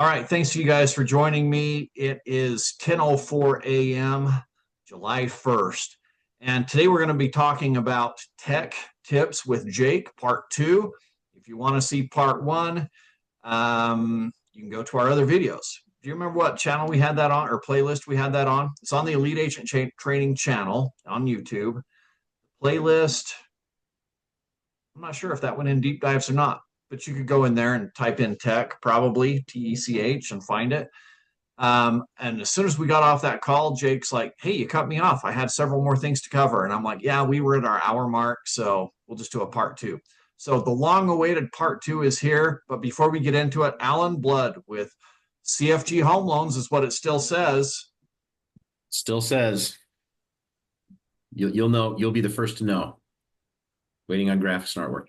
All right, thanks you guys for joining me. It is 10:04 a.m., July 1st. And today we're going to be talking about tech tips with Jake, part two. If you want to see part one, you can go to our other videos. Do you remember what channel we had that on or playlist we had that on? It's on the Elite Agent Training channel on YouTube. Playlist, I'm not sure if that went in deep dives or not, but you could go in there and type in tech, probably TECH, and find it. And as soon as we got off that call, Jake's like, "Hey, you cut me off. I had several more things to cover." And I'm like, "Yeah, we were at our hour mark, so we'll just do a part two." So the long awaited part two is here. But before we get into it, Alan Blood with CFG Home Loans is what it still says. Still says you'll know, you'll be the first to know. Waiting on graphics and artwork.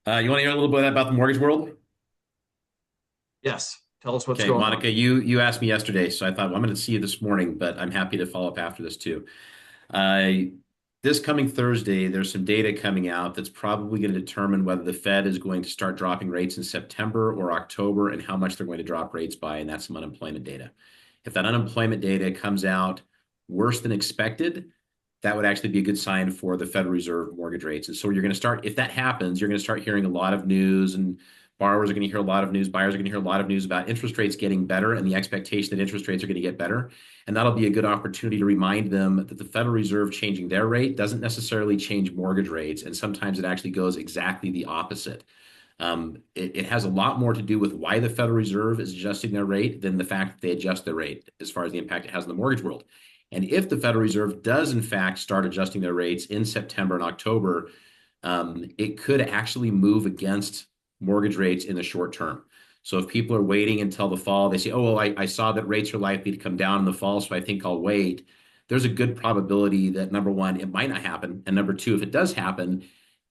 You want to hear a little bit about the mortgage world? Yes. Tell us what's Okay, going on. Monica, you asked me yesterday, so I thought, well, I'm going to see you this morning, but I'm happy to follow up after this too. Uh, this coming Thursday, there's some data coming out that's probably going to determine whether the Fed is going to start dropping rates in September or October and how much they're going to drop rates by, and that's some unemployment data. If that unemployment data comes out worse than expected, that would actually be a good sign for the Federal Reserve mortgage rates. And so you're going to start, if that happens, you're going to start hearing a lot of news, and borrowers are going to hear a lot of news, buyers are going to hear a lot of news about interest rates getting better and the expectation that interest rates are going to get better. And that'll be a good opportunity to remind them that the Federal Reserve changing their rate doesn't necessarily change mortgage rates. And sometimes it actually goes exactly the opposite. It has a lot more to do with why the Federal Reserve is adjusting their rate than the fact that they adjust their rate as far as the impact it has on the mortgage world. And if the Federal Reserve does, in fact, start adjusting their rates in September and October, it could actually move against mortgage rates in the short term. So if people are waiting until the fall, they say, oh, well, I saw that rates are likely to come down in the fall, so I think I'll wait. There's a good probability that, number one, it might not happen. And number two, if it does happen,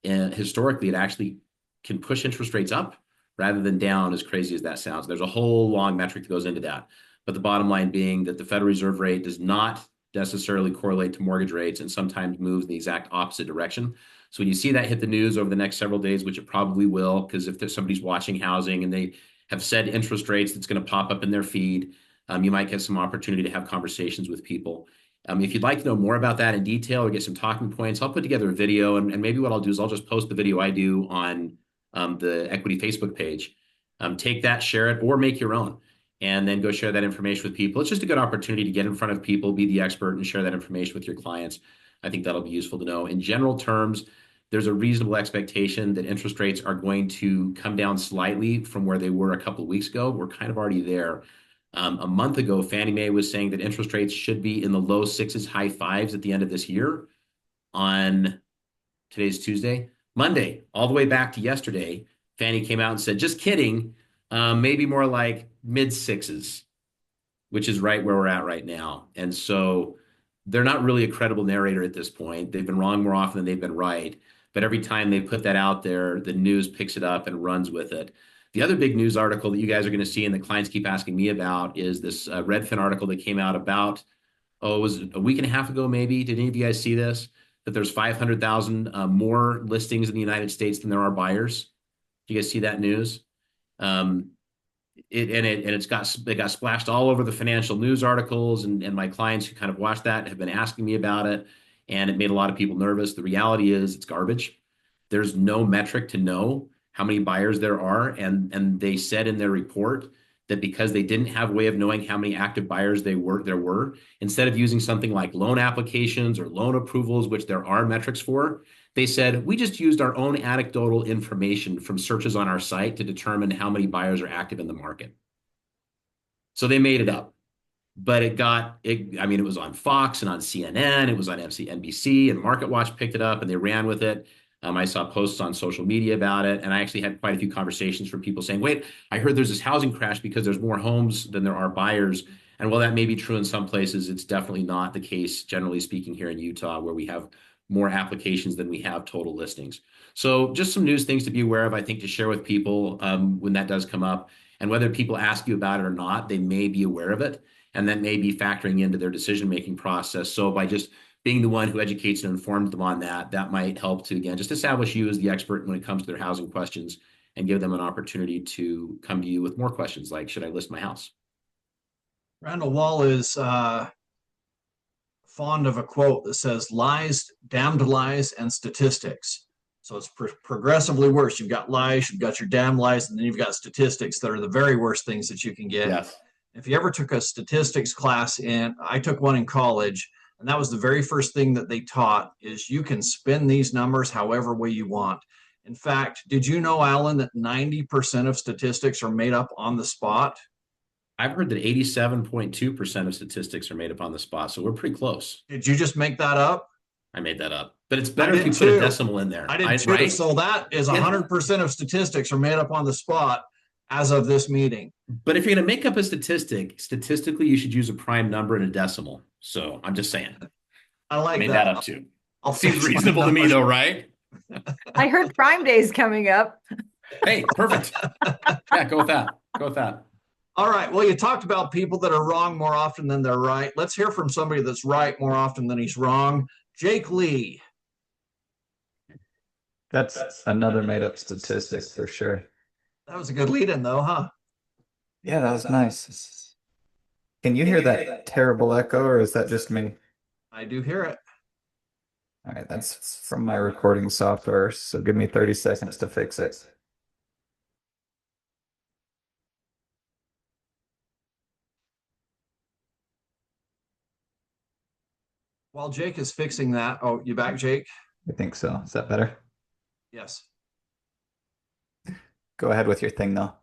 historically, it actually can push interest rates up rather than down, as crazy as that sounds. There's a whole long metric that goes into that. But the bottom line being that the Federal Reserve rate does not necessarily correlate to mortgage rates and sometimes moves in the exact opposite direction. So when you see that hit the news over the next several days, which it probably will, because if there's somebody's watching housing and they have said interest rates, that's going to pop up in their feed, you might get some opportunity to have conversations with people. If you'd like to know more about that in detail or get some talking points, I'll put together a video, and maybe what I'll do is I'll just post the video I do on the Equity Facebook page. Take that, share it, or make your own, and then go share that information with people. It's just a good opportunity to get in front of people, be the expert, and share that information with your clients. I think that'll be useful to know. In general terms, there's a reasonable expectation that interest rates are going to come down slightly from where they were a couple of weeks ago. We're kind of already there. A month ago, Fannie Mae was saying that interest rates should be in the low sixes, high fives at the end of this year. On today's Tuesday, Monday, all the way back to yesterday, Fannie came out and said, just kidding, maybe more like mid sixes, which is right where we're at right now. And so they're not really a credible narrator at this point. They've been wrong more often than they've been right. But every time they put that out there, the news picks it up and runs with it. The other big news article that you guys are going to see and the clients keep asking me about is this Redfin article that came out about, it was a week and a half ago, maybe. Did any of you guys see this? That there's 500,000 more listings in the United States than there are buyers. Do you guys see that news? Um, it got splashed all over the financial news articles, and my clients who kind of watched that have been asking me about it, and it made a lot of people nervous. The reality is it's garbage. There's no metric to know how many buyers there are, and they said in their report that because they didn't have a way of knowing how many active buyers there were, instead of using something like loan applications or loan approvals, which there are metrics for, they said, we just used our own anecdotal information from searches on our site to determine how many buyers are active in the market. So they made it up. But I mean, it was on Fox and on CNN, it was on NBC, and MarketWatch picked it up and they ran with it. I saw posts on social media about it, and I actually had quite a few conversations from people saying, wait, I heard there's this housing crash because there's more homes than there are buyers. And while that may be true in some places, it's definitely not the case, generally speaking, here in Utah, where we have more applications than we have total listings. So just some news things to be aware of, I think, to share with people when that does come up. And whether people ask you about it or not, they may be aware of it, and that may be factoring into their decision-making process. So by just being the one who educates and informs them on that, that might help to, again, just establish you as the expert when it comes to their housing questions and give them an opportunity to come to you with more questions like, should I list my house? Randall Wall is fond of a quote that says, lies, damned lies, and statistics. So it's progressively worse. You've got lies, you've got your damn lies, and then you've got statistics that are the very worst things that you can get. Yes. If you ever took a statistics class I took one in college, and that was the very first thing that they taught is you can spin these numbers however way you want. In fact, did you know, Alan, that 90% of statistics are made up on the spot? I've heard that 87.2% of statistics are made up on the spot, so we're pretty close. Did you just make that up? I made that up, but it's I better if did you put a too. decimal in there. I did too. Right? So that is Yeah. 100% of statistics are made up on the spot as of this meeting. But if you're going to make up a statistic, statistically, you should use a prime number and a decimal. So I'm just saying. I like Made that. that up too. I'll Seems fix my reasonable to me, numbers. though, right? I heard Prime Day is coming up. Hey, perfect. Yeah, go with that. Go with that. All right. Well, you talked about people that are wrong more often than they're right. Let's hear from somebody that's right more often than he's wrong. Jake Lee. That's another made up statistic for sure. That was a good lead in, though, huh? Yeah, that was nice. Can you hear that terrible echo, or is that just me? I do hear it. All right, that's from my recording software, so give me 30 seconds to fix it. While Jake is fixing that, oh, you back, Jake? I think so. Is that better? Yes. Go ahead with your thing, though.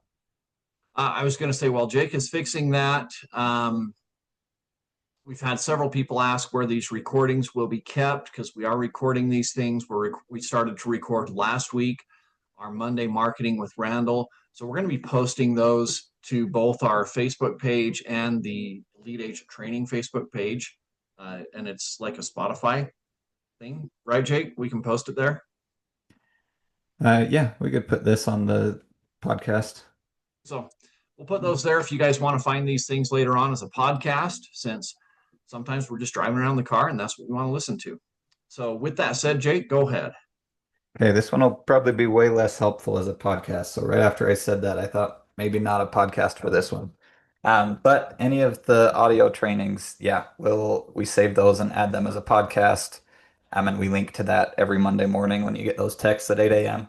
I was going to say, while Jake is fixing that, we've had several people ask where these recordings will be kept because we are recording these things. We started to record last week, our Monday marketing with Randall. So we're going to be posting those to both our Facebook page and the Lead Agent Training Facebook page. And it's like a Spotify thing, right, Jake? We can post it there. Yeah, we could put this on the podcast. So we'll put those there if you guys want to find these things later on as a podcast, since sometimes we're just driving around the car and that's what we want to listen to. So with that said, Jake, go ahead. Okay, this one will probably be way less helpful as a podcast. So right after I said that, I thought maybe not a podcast for this one. But any of the audio trainings, yeah, we save those and add them as a podcast. And we link to that every Monday morning when you get those texts at 8 a.m.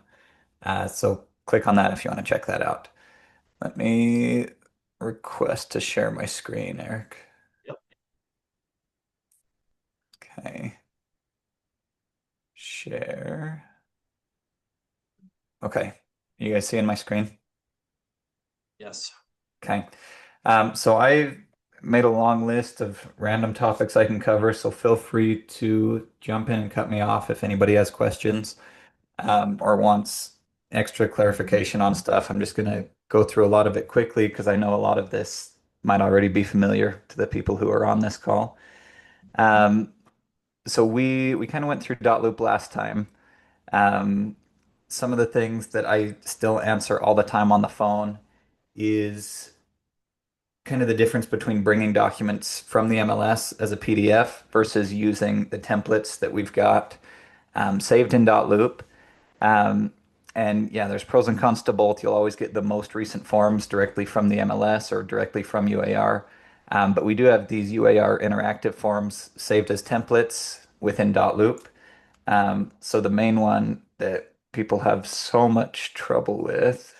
So click on that if you want to check that out. Let me request to share my screen, Eric. Yep. Okay. Share. Okay. You guys seeing my screen? Yes. Okay. So I made a long list of random topics I can cover, so feel free to jump in and cut me off if anybody has questions or wants extra clarification on stuff. I'm just going to go through a lot of it quickly because I know a lot of this might already be familiar to the people who are on this call. So we kind of went through dotloop last time. Some of the things that I still answer all the time on the phone is kind of the difference between bringing documents from the MLS as a PDF versus using the templates that we've got saved in dotloop. And yeah, there's pros and cons to both. You'll always get the most recent forms directly from the MLS or directly from UAR. But we do have these UAR interactive forms saved as templates within dotloop. So the main one that people have so much trouble with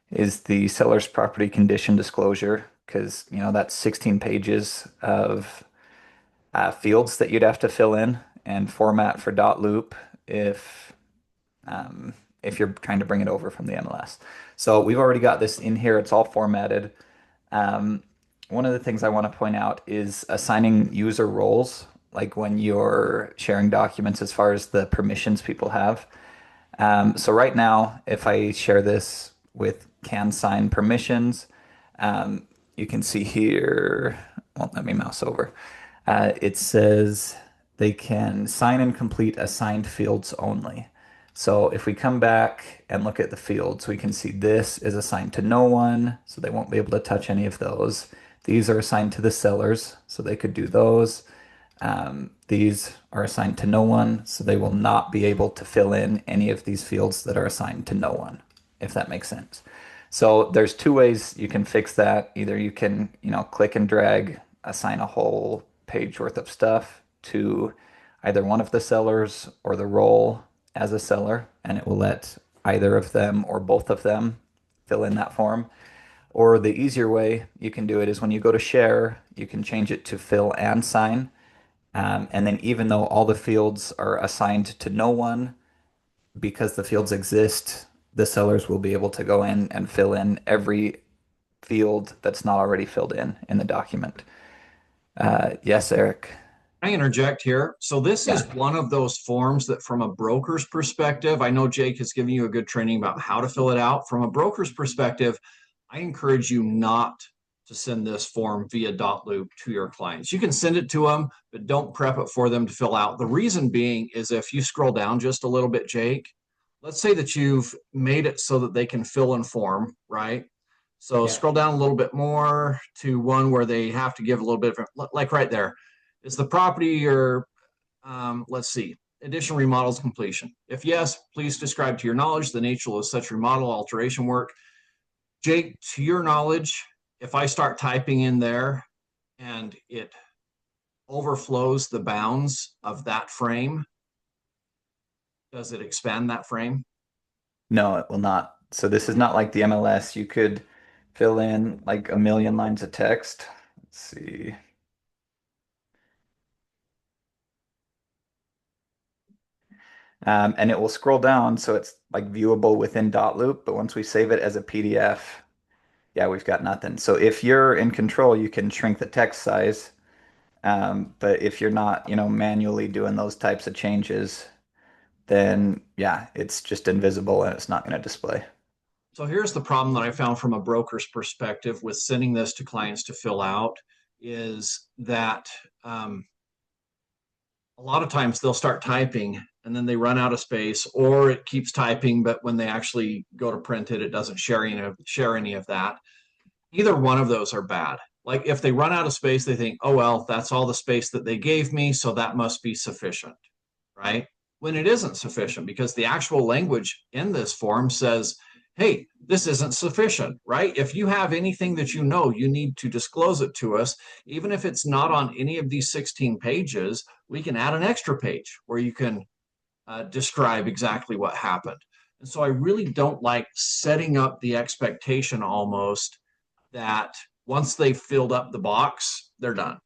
is the seller's property condition disclosure, because that's 16 pages of fields that you'd have to fill in and format for dotloop if you're trying to bring it over from the MLS. So we've already got this in here. It's all formatted. One of the things I want to point out is assigning user roles, like when you're sharing documents as far as the permissions people have. So right now, if I share this with can sign permissions, you can see here, won't let me mouse over. It says they can sign and complete assigned fields only. So if we come back and look at the fields, we can see this is assigned to no one, so they won't be able to touch any of those. These are assigned to the sellers, so they could do those. These are assigned to no one, so they will not be able to fill in any of these fields that are assigned to no one. if that makes sense. So there's two ways you can fix that. Either you can, click and drag, assign a whole page worth of stuff to either one of the sellers or the role as a seller, and it will let either of them or both of them fill in that form. Or the easier way you can do it is when you go to share, you can change it to fill and sign. And then even though all the fields are assigned to no one, because the fields exist, the sellers will be able to go in and fill in every field that's not already filled in the document. Yes, Eric. I interject here. So this Yeah. is one of those forms that from a broker's perspective, I know Jake has given you a good training about how to fill it out. From a broker's perspective, I encourage you not to send this form via dotloop to your clients. You can send it to them, but don't prep it for them to fill out. The reason being is if you scroll down just a little bit, Jake, let's say that you've made it so that they can fill in form, right? So Yeah. scroll down a little bit more to one where they have to give a little bit of, like right there. Is the property or let's see, addition remodels completion? If yes, please describe to your knowledge the nature of such remodel alteration work. Jake, to your knowledge, if I start typing in there and it overflows the bounds of that frame, does it expand that frame? No, it will not. So this is not like the MLS. You could fill in like a million lines of text. Let's see. And it will scroll down so it's like viewable within dotloop, but once we save it as a PDF, yeah, we've got nothing. So if you're in control, you can shrink the text size. But if you're not, manually doing those types of changes, then yeah, it's just invisible and it's not going to display. So here's the problem that I found from a broker's perspective with sending this to clients to fill out is that a lot of times they'll start typing and then they run out of space, or it keeps typing, but when they actually go to print it, it doesn't share any of that. Either one of those are bad. Like if they run out of space, they think, oh, well, that's all the space that they gave me, so that must be sufficient, right? When it isn't sufficient, because the actual language in this form says, hey, this isn't sufficient, right? If you have anything that you know, you need to disclose it to us. Even if it's not on any of these 16 pages, we can add an extra page where you can describe exactly what happened. And so I really don't like setting up the expectation almost that once they've filled up the box, they're done.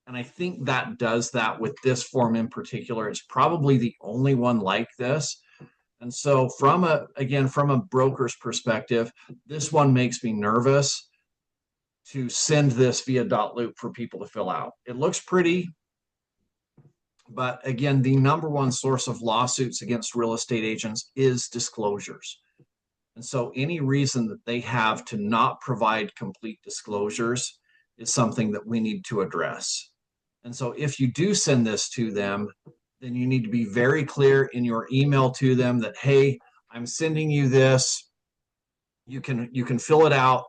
And I think that does that with this form in particular. It's probably the only one like this. And so from a broker's perspective, this one makes me nervous to send this via dotloop for people to fill out. It looks pretty, but again, the number one source of lawsuits against real estate agents is disclosures. And so any reason that they have to not provide complete disclosures is something that we need to address. And so if you do send this to them, then you need to be very clear in your email to them that, hey, I'm sending you this. You can fill it out.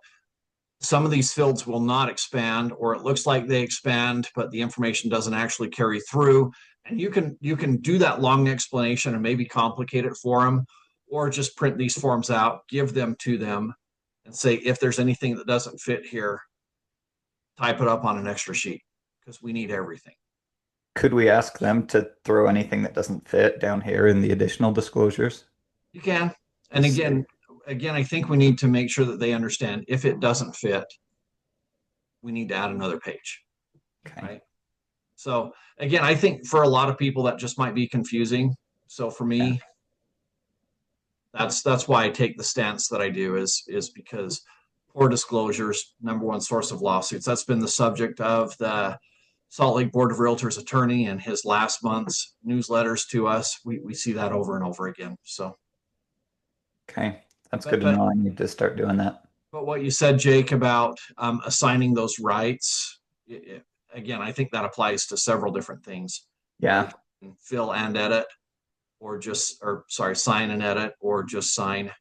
Some of these fields will not expand, or it looks like they expand, but the information doesn't actually carry through. And you can do that long explanation and maybe complicate it for them, or just print these forms out, give them to them, and say if there's anything that doesn't fit here, type it up on an extra sheet because we need everything. Could we ask them to throw anything that doesn't fit down here in the additional disclosures? You can. And Just say, again, I think we need to make sure that they understand if it doesn't fit, we need to add another page, okay. right? So again, I think for a lot of people that just might be confusing. So for Yeah. me, that's why I take the stance that I do is because poor disclosures, number one source of lawsuits. That's been the subject of the Salt Lake Board of Realtors attorney and his last month's newsletters to us. We see that over and over again. So, Okay. That's but good to but know. I need to start doing that. but what you said, Jake, about assigning those rights, again, I think that applies to several different things where you Yeah. can fill and edit, or sorry, sign and edit, or just sign.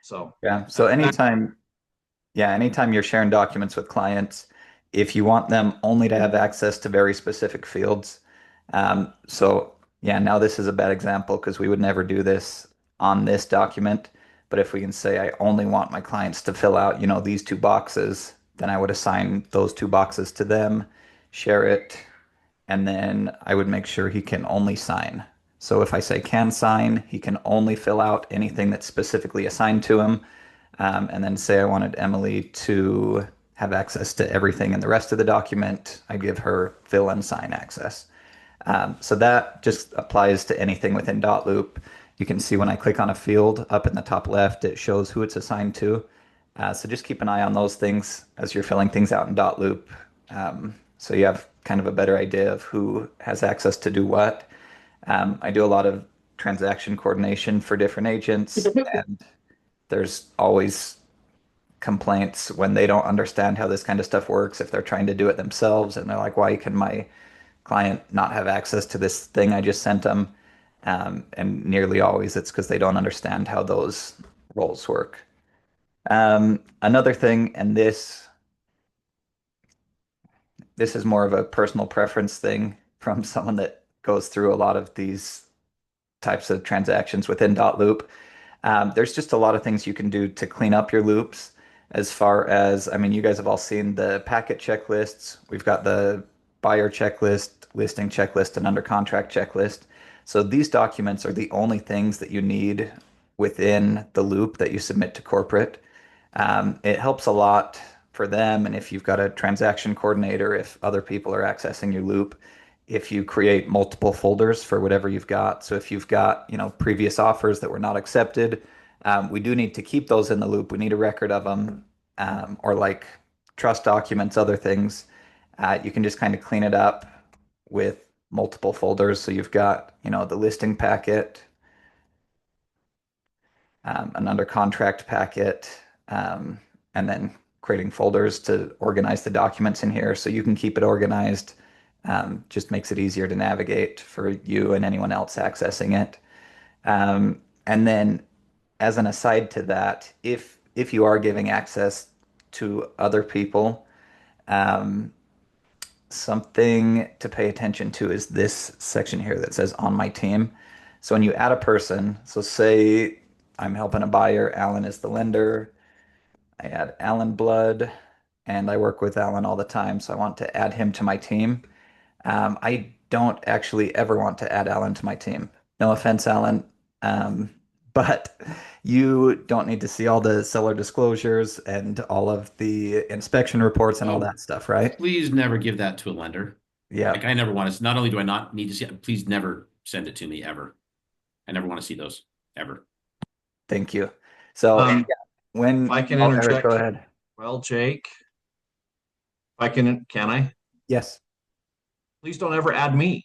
So Yeah. So back. anytime you're sharing documents with clients, if you want them only to have access to very specific fields, so yeah, now this is a bad example because we would never do this on this document. But if we can say I only want my clients to fill out, these two boxes, then I would assign those two boxes to them, share it, and then I would make sure he can only sign. So if I say can sign, he can only fill out anything that's specifically assigned to him. And then say I wanted Emily to have access to everything in the rest of the document, I give her fill and sign access. So that just applies to anything within dotloop. You can see when I click on a field up in the top left, it shows who it's assigned to. So just keep an eye on those things as you're filling things out in dotloop. So you have kind of a better idea of who has access to do what. I do a lot of transaction coordination for different agents, and there's always complaints when they don't understand how this kind of stuff works, if they're trying to do it themselves and they're like, why can my client not have access to this thing I just sent them? And nearly always it's because they don't understand how those roles work. Another thing, and this is more of a personal preference thing from someone that goes through a lot of these types of transactions within dotloop. There's just a lot of things you can do to clean up your loops as far as, I mean, you guys have all seen the packet checklists. We've got the buyer checklist, listing checklist, and under contract checklist. So these documents are the only things that you need within the loop that you submit to corporate. It helps a lot for them. And if you've got a transaction coordinator, if other people are accessing your loop, if you create multiple folders for whatever you've got. So if you've got, previous offers that were not accepted, we do need to keep those in the loop. We need a record of them, or like trust documents, other things. You can just kind of clean it up with multiple folders. So you've got, the listing packet, an under contract packet, and then creating folders to organize the documents in here so you can keep it organized. Just makes it easier to navigate for you and anyone else accessing it. And then as an aside to that, if you are giving access to other people, something to pay attention to is this section here that says on my team. So when you add a person, so say I'm helping a buyer, Alan is the lender, I add Alan Blood, and I work with Alan all the time, so I want to add him to my team. I don't actually ever want to add Alan to my team. No offense, Alan. But you don't need to see all the seller disclosures and all of the inspection reports and all Oh, that stuff, right? please never give that to a lender. Yeah, Like I never want to. Not only do I not need to see it, please never send it to me ever. I never want to see those ever. thank you. So Um, yeah, if I can oh, Eric, go interject, ahead. well, Jake, if can I? Yes. Please don't ever add me.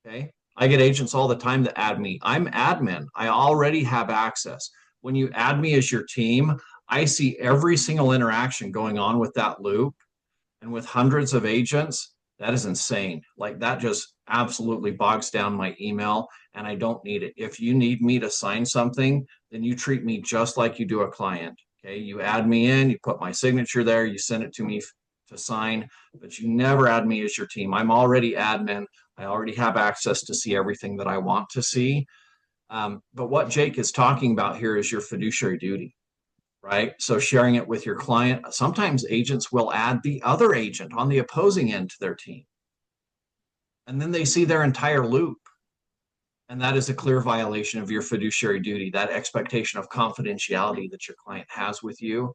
Okay. I get agents all the time that add me. I'm admin. I already have access. When you add me as your team, I see every single interaction going on with that loop. And with hundreds of agents, that is insane. Like that just absolutely bogs down my email and I don't need it. If you need me to sign something, then you treat me just like you do a client. Okay. You add me in, you put my signature there, you send it to me to sign, but you never add me as your team. I'm already admin. I already have access to see everything that I want to see. But what Jake is talking about here is your fiduciary duty, right? So sharing it with your client. Sometimes agents will add the other agent on the opposing end to their team. And then they see their entire loop. And that is a clear violation of your fiduciary duty. That expectation of confidentiality that your client has with you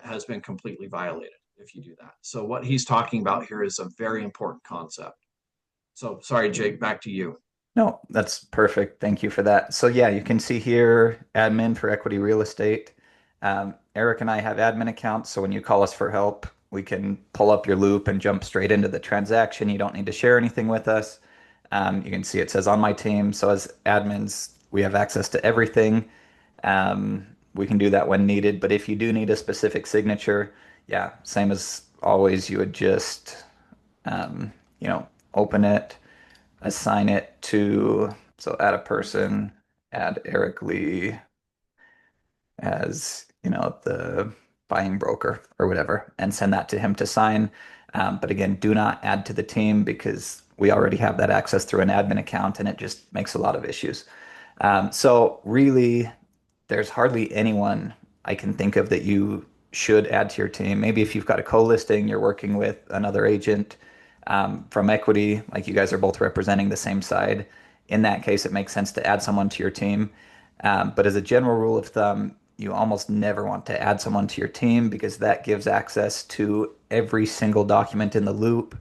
has been completely violated if you do that. So what he's talking about here is a very important concept. So sorry, Jake, back to you. No, that's perfect. Thank you for that. So yeah, you can see here, admin for equity real estate. Eric and I have admin accounts, so when you call us for help, we can pull up your loop and jump straight into the transaction. You don't need to share anything with us. You can see it says on my team. So as admins, we have access to everything. We can do that when needed. But if you do need a specific signature, yeah, same as always, you would just, um, open it, assign it to, so add a person, add Eric Lee as, the buying broker or whatever, and send that to him to sign. But again, do not add to the team because we already have that access through an admin account and it just makes a lot of issues. So really, there's hardly anyone I can think of that you should add to your team. Maybe if you've got a co-listing, you're working with another agent from equity, like you guys are both representing the same side. In that case, it makes sense to add someone to your team. But as a general rule of thumb, you almost never want to add someone to your team because that gives access to every single document in the loop.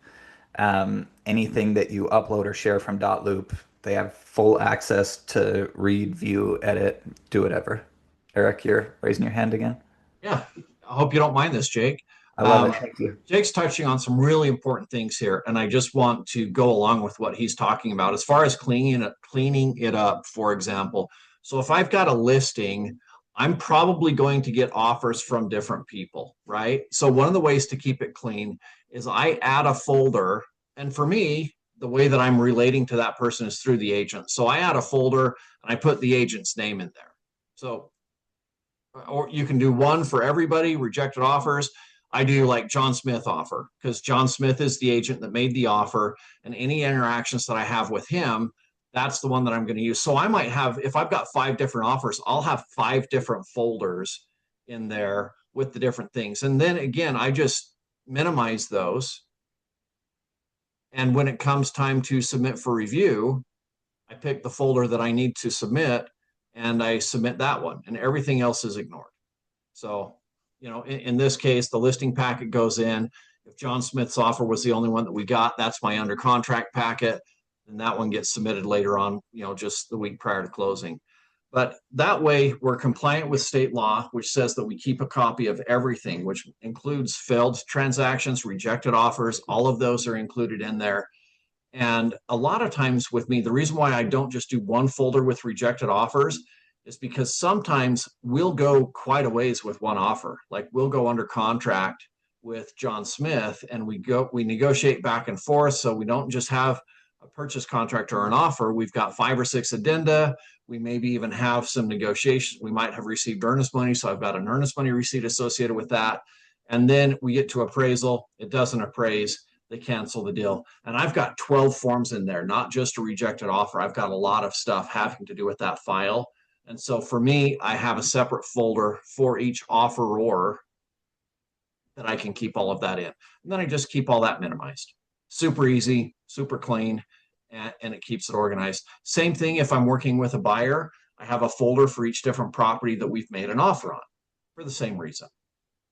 Anything that you upload or share from dotloop, they have full access to read, view, edit, do whatever. Eric, you're raising your hand again. Yeah, I hope you don't mind this, Jake. I love it. Um, Thank you. Jake's touching on some really important things here, and I just want to go along with what he's talking about as far as cleaning it up, for example. So if I've got a listing, I'm probably going to get offers from different people, right? So one of the ways to keep it clean is I add a folder, and for me, the way that I'm relating to that person is through the agent. So I add a folder and I put the agent's name in there. So or you can do one for everybody, rejected offers. I do like John Smith offer because John Smith is the agent that made the offer, and any interactions that I have with him, that's the one that I'm going to use. So I might have, if I've got 5 different offers, I'll have 5 different folders in there with the different things. And then again, I just minimize those. And when it comes time to submit for review, I pick the folder that I need to submit and I submit that one, and everything else is ignored. So, in this case, the listing packet goes in. If John Smith's offer was the only one that we got, that's my under contract packet. And that one gets submitted later on, just the week prior to closing. But that way, we're compliant with state law, which says that we keep a copy of everything, which includes failed transactions, rejected offers. All of those are included in there. And a lot of times with me, the reason why I don't just do one folder with rejected offers is because sometimes we'll go quite a ways with one offer. Like we'll go under contract with John Smith and we negotiate back and forth. So we don't just have a purchase contract or an offer. We've got 5 or 6 addenda. We maybe even have some negotiations. We might have received earnest money. So I've got an earnest money receipt associated with that. And then we get to appraisal. It doesn't appraise. They cancel the deal. And I've got 12 forms in there, not just a rejected offer. I've got a lot of stuff having to do with that file. And so for me, I have a separate folder for each offeror that I can keep all of that in. And then I just keep all that minimized. Super easy, super clean, and it keeps it organized. Same thing if I'm working with a buyer, I have a folder for each different property that we've made an offer on for the same reason.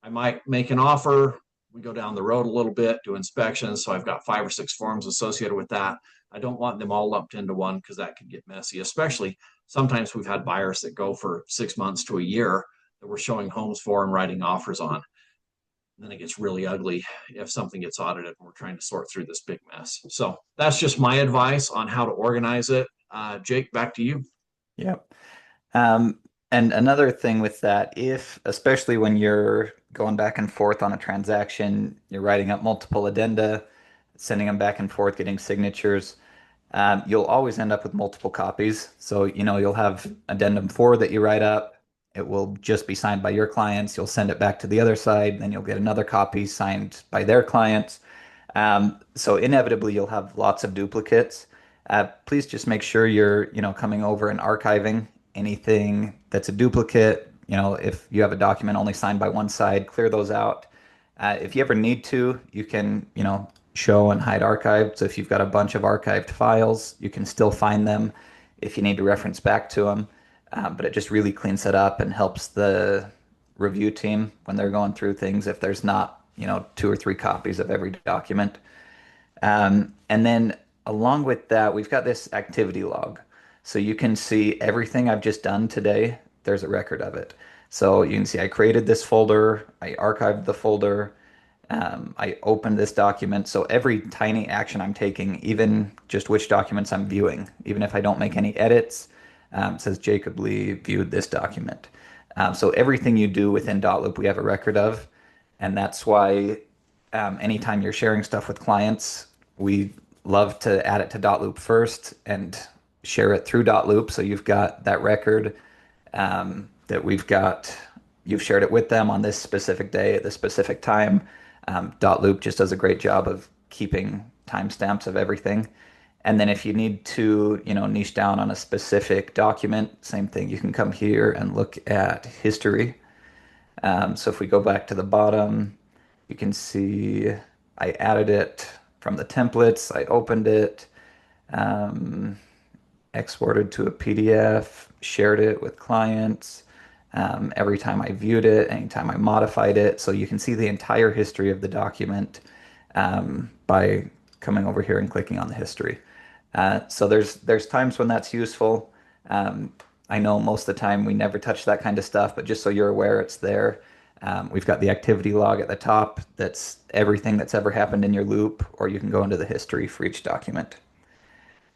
I might make an offer. We go down the road a little bit, do inspections. So I've got 5 or 6 forms associated with that. I don't want them all lumped into one because that could get messy, especially sometimes we've had buyers that go for 6 months to a year that we're showing homes for and writing offers on. And then it gets really ugly if something gets audited and we're trying to sort through this big mess. So that's just my advice on how to organize it. Jake, back to you. Yep. And another thing with that, if, especially when you're going back and forth on a transaction, you're writing up multiple addenda, sending them back and forth, getting signatures, you'll always end up with multiple copies. So, you'll have addendum 4 that you write up. It will just be signed by your clients. You'll send it back to the other side, then you'll get another copy signed by their clients. So inevitably you'll have lots of duplicates. Please just make sure you're, coming over and archiving anything that's a duplicate. If you have a document only signed by one side, clear those out. If you ever need to, you can, show and hide archived. So if you've got a bunch of archived files, you can still find them if you need to reference back to them. But it just really cleans it up and helps the review team when they're going through things if there's not, 2 or 3 copies of every document. And then along with that, we've got this activity log. So you can see everything I've just done today. There's a record of it. So you can see I created this folder, I archived the folder, I opened this document. So every tiny action I'm taking, even just which documents I'm viewing, even if I don't make any edits, it says Jacob Lee viewed this document. So everything you do within dotloop, we have a record of. And that's why anytime you're sharing stuff with clients, we love to add it to dotloop first and share it through dotloop. So you've got that record that you've shared it with them on this specific day at this specific time. Dotloop just does a great job of keeping timestamps of everything. And then if you need to, niche down on a specific document, same thing. You can come here and look at history. So if we go back to the bottom, you can see I added it from the templates. I opened it, um, exported to a PDF, shared it with clients. Every time I viewed it, anytime I modified it. So you can see the entire history of the document by coming over here and clicking on the history. So there's times when that's useful. Um, I know most of the time we never touch that kind of stuff, but just so you're aware, it's there. We've got the activity log at the top. That's everything that's ever happened in your loop, or you can go into the history for each document.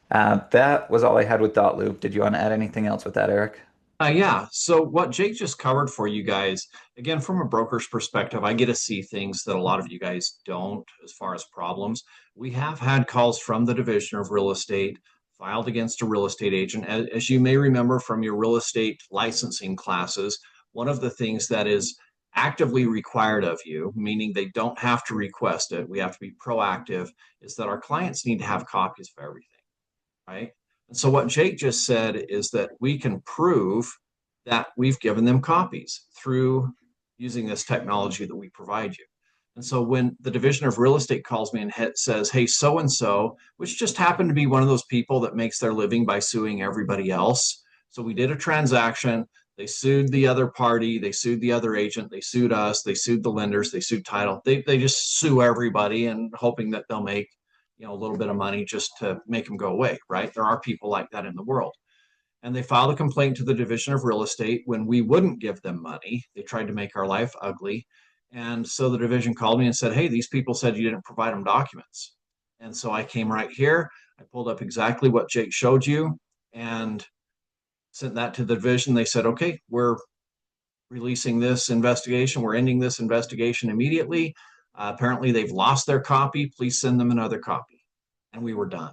That was all I had with dotloop. Did you want to add anything else with that, Eric? Yeah. So what Jake just covered for you guys, again, from a broker's perspective, I get to see things that a lot of you guys don't as far as problems. We have had calls from the Division of Real Estate filed against a real estate agent. As you may remember from your real estate licensing classes, one of the things that is actively required of you, meaning they don't have to request it, we have to be proactive, is that our clients need to have copies of everything, right? And so what Jake just said is that we can prove that we've given them copies through using this technology that we provide you. And so when the Division of Real Estate calls me and says, hey, so and so, which just happened to be one of those people that makes their living by suing everybody else. So we did a transaction. They sued the other party. They sued the other agent. They sued us. They sued the lenders. They sued title. They just sue everybody and hoping that they'll make a little bit of money just to make them go away, right? There are people like that in the world. And they filed a complaint to the Division of Real Estate when we wouldn't give them money. They tried to make our life ugly. And so the division called me and said, hey, these people said you didn't provide them documents. And so I came right here. I pulled up exactly what Jake showed you and sent that to the division. They said, okay, we're releasing this investigation. We're ending this investigation immediately. Apparently, they've lost their copy. Please send them another copy. And we were done.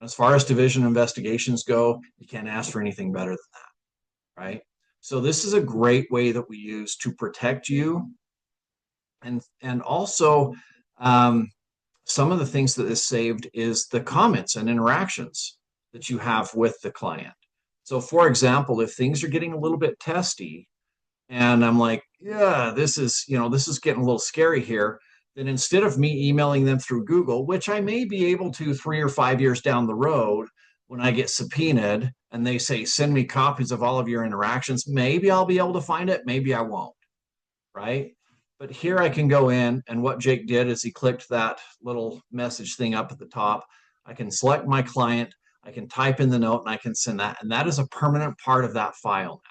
As far as division investigations go, you can't ask for anything better than that, right? So this is a great way that we use to protect you, and also some of the things that is saved is the comments and interactions that you have with the client. So, for example, if things are getting a little bit testy, and I'm like, yeah, this is getting a little scary here, then instead of me emailing them through Google, which I may be able to 3 or 5 years down the road when I get subpoenaed and they say, send me copies of all of your interactions, maybe I'll be able to find it, maybe I won't, right? But here I can go in, and what Jake did is he clicked that little message thing up at the top. I can select my client, I can type in the note, and I can send that. And that is a permanent part of that file.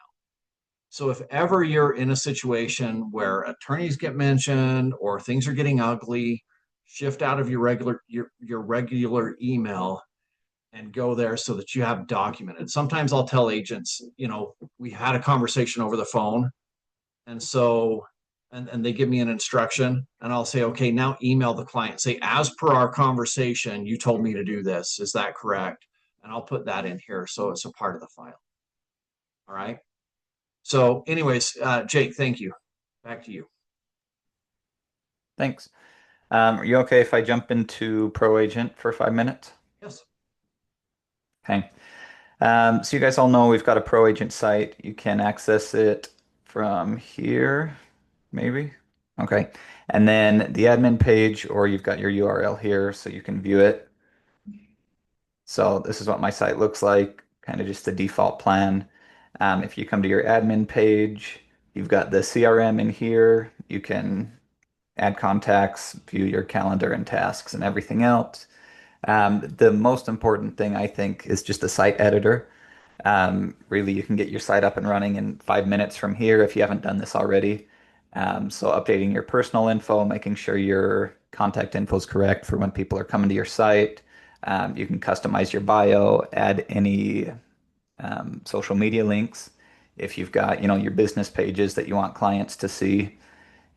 So if ever you're in a situation where attorneys get mentioned or things are getting ugly, shift out of your regular email and go there so that you have documented. Sometimes I'll tell agents, we had a conversation over the phone, and so and they give me an instruction, and I'll say, okay, now email the client. Say, as per our conversation, you told me to do this. Is that correct? And I'll put that in here so it's a part of the file. All right. So, anyways, Jake, thank you. Back to you. Thanks. Are you okay if I jump into ProAgent for 5 minutes? Yes. Okay. So you guys all know we've got a ProAgent site. You can access it from here, maybe. Okay. And then the admin page, or you've got your URL here so you can view it. So this is what my site looks like, kind of just the default plan. If you come to your admin page, you've got the CRM in here. You can add contacts, view your calendar and tasks and everything else. The most important thing, I think, is just the site editor. Really, you can get your site up and running in 5 minutes from here if you haven't done this already. So updating your personal info, making sure your contact info is correct for when people are coming to your site. You can customize your bio, add any social media links if you've got, your business pages that you want clients to see,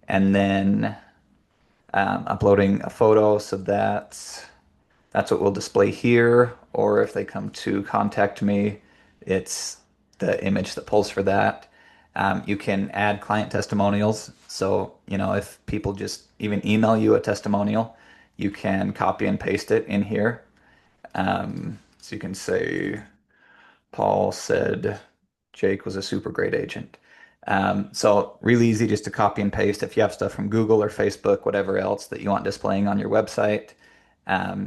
and then uploading a photo. So that's what we'll display here. Or if they come to contact me, it's the image that pulls for that. You can add client testimonials. So, if people just even email you a testimonial, you can copy and paste it in here. So you can say, Paul said Jake was a super great agent. So really easy just to copy and paste if you have stuff from Google or Facebook, whatever else that you want displaying on your website.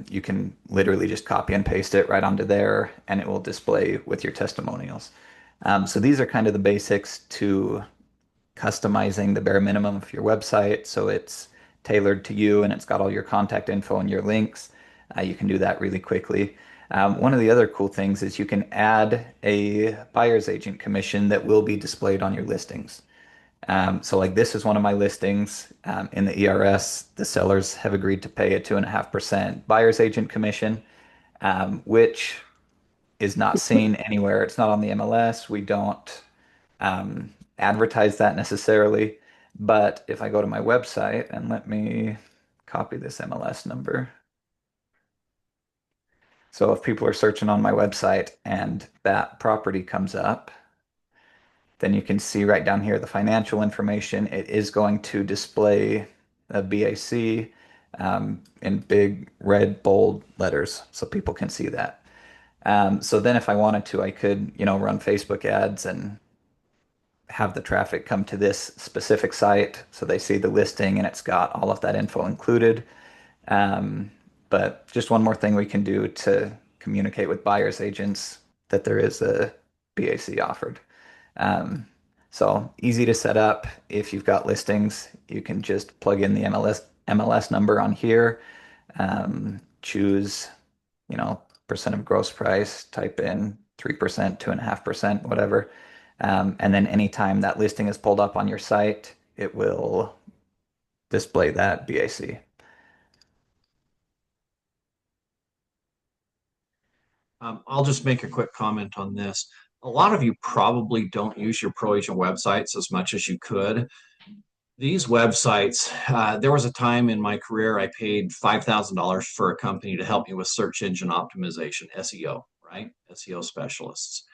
You can literally just copy and paste it right onto there and it will display with your testimonials. So these are kind of the basics to customizing the bare minimum of your website so it's tailored to you and it's got all your contact info and your links. You can do that really quickly. One of the other cool things is you can add a buyer's agent commission that will be displayed on your listings. So like this is one of my listings in the ERS. The sellers have agreed to pay a 2.5% buyer's agent commission, which is not seen anywhere. It's not on the MLS. We don't advertise that necessarily. But if I go to my website and let me copy this MLS number. So if people are searching on my website and that property comes up, then you can see right down here the financial information. It is going to display a BAC in big red bold letters so people can see that. So then if I wanted to, I could, run Facebook ads and have the traffic come to this specific site so they see the listing and it's got all of that info included. Um, but just one more thing we can do to communicate with buyers agents that there is a BAC offered. Um, so easy to set up. If you've got listings, you can just plug in the MLS number on here, choose, percent of gross price, type in 3%, 2.5%, whatever. And then anytime that listing is pulled up on your site, it will display that BAC. I'll just make a quick comment on this. A lot of you probably don't use your ProAgent websites as much as you could. These websites, there was a time in my career I paid $5,000 for a company to help me with search engine optimization, SEO, right? SEO specialists.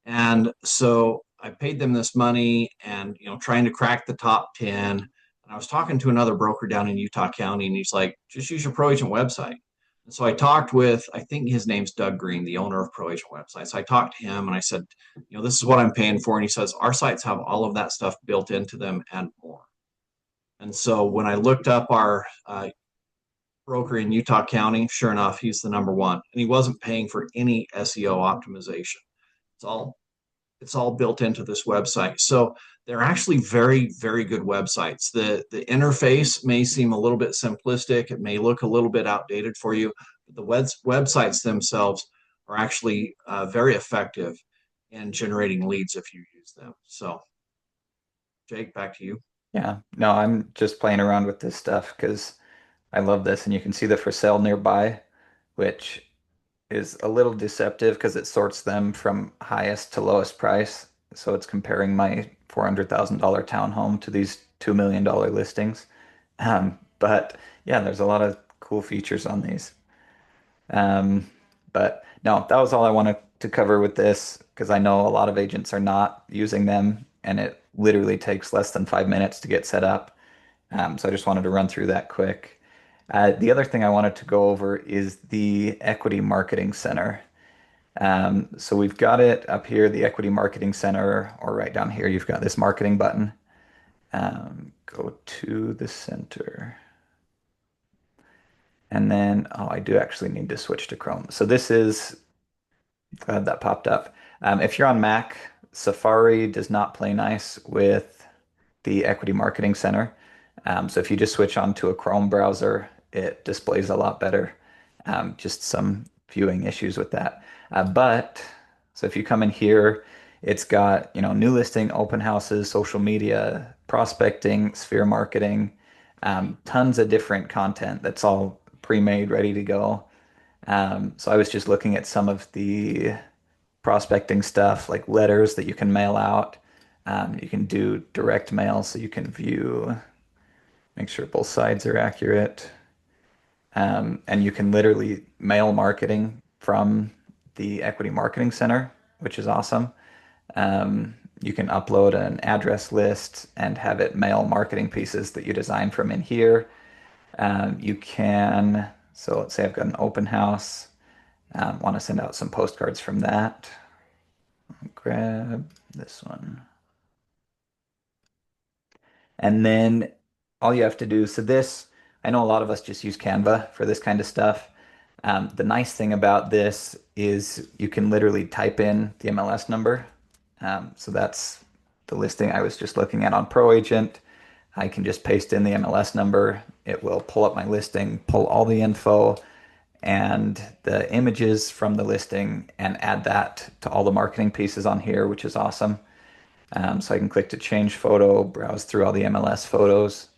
And so I paid them this money and, trying to crack the top 10. And I was talking to another broker down in Utah County, and he's like, just use your ProAgent website. And so I talked with, I think his name's Doug Green, the owner of ProAgent websites. So I talked to him and I said, this is what I'm paying for. And he says, our sites have all of that stuff built into them and more. And so when I looked up our broker in Utah County, sure enough, he's the number one. And he wasn't paying for any SEO optimization. It's all it's all built into this website. So they're actually very, very good websites. The interface may seem a little bit simplistic. It may look a little bit outdated for you, but the websites themselves are actually very effective in generating leads if you use them. So, Jake, back to you. Yeah, no, I'm just playing around with this stuff because I love this. And you can see the for sale nearby, which is a little deceptive because it sorts them from highest to lowest price. So it's comparing my $400,000 townhome to these $2 million listings. But yeah, there's a lot of cool features on these. Um, but no, that was all I wanted to cover with this because I know a lot of agents are not using them and it literally takes less than 5 minutes to get set up. So I just wanted to run through that quick. The other thing I wanted to go over is the Equity Marketing Center. So we've got it up here, the Equity Marketing Center, or right down here, you've got this marketing button. Go to the center. And then, oh, I do actually need to switch to Chrome. So this is, glad that popped up. If you're on Mac, Safari does not play nice with the Equity Marketing Center. So if you just switch on to a Chrome browser, it displays a lot better. Just some viewing issues with that. So if you come in here, it's got, new listing, open houses, social media, prospecting, sphere marketing, tons of different content that's all pre-made, ready to go. So I was just looking at some of the prospecting stuff, like letters that you can mail out. You can do direct mail, so you can view, make sure both sides are accurate. And you can literally mail marketing from the Equity Marketing Center, which is awesome. You can upload an address list and have it mail marketing pieces that you design from in here. You can, so let's say I've got an open house. Want to send out some postcards from that. Grab this one. And then all you have to do, so this, I know a lot of us just use Canva for this kind of stuff. The nice thing about this is you can literally type in the MLS number. So that's the listing I was just looking at on ProAgent. I can just paste in the MLS number. It will pull up my listing, pull all the info and the images from the listing and add that to all the marketing pieces on here, which is awesome. So I can click to change photo, browse through all the MLS photos,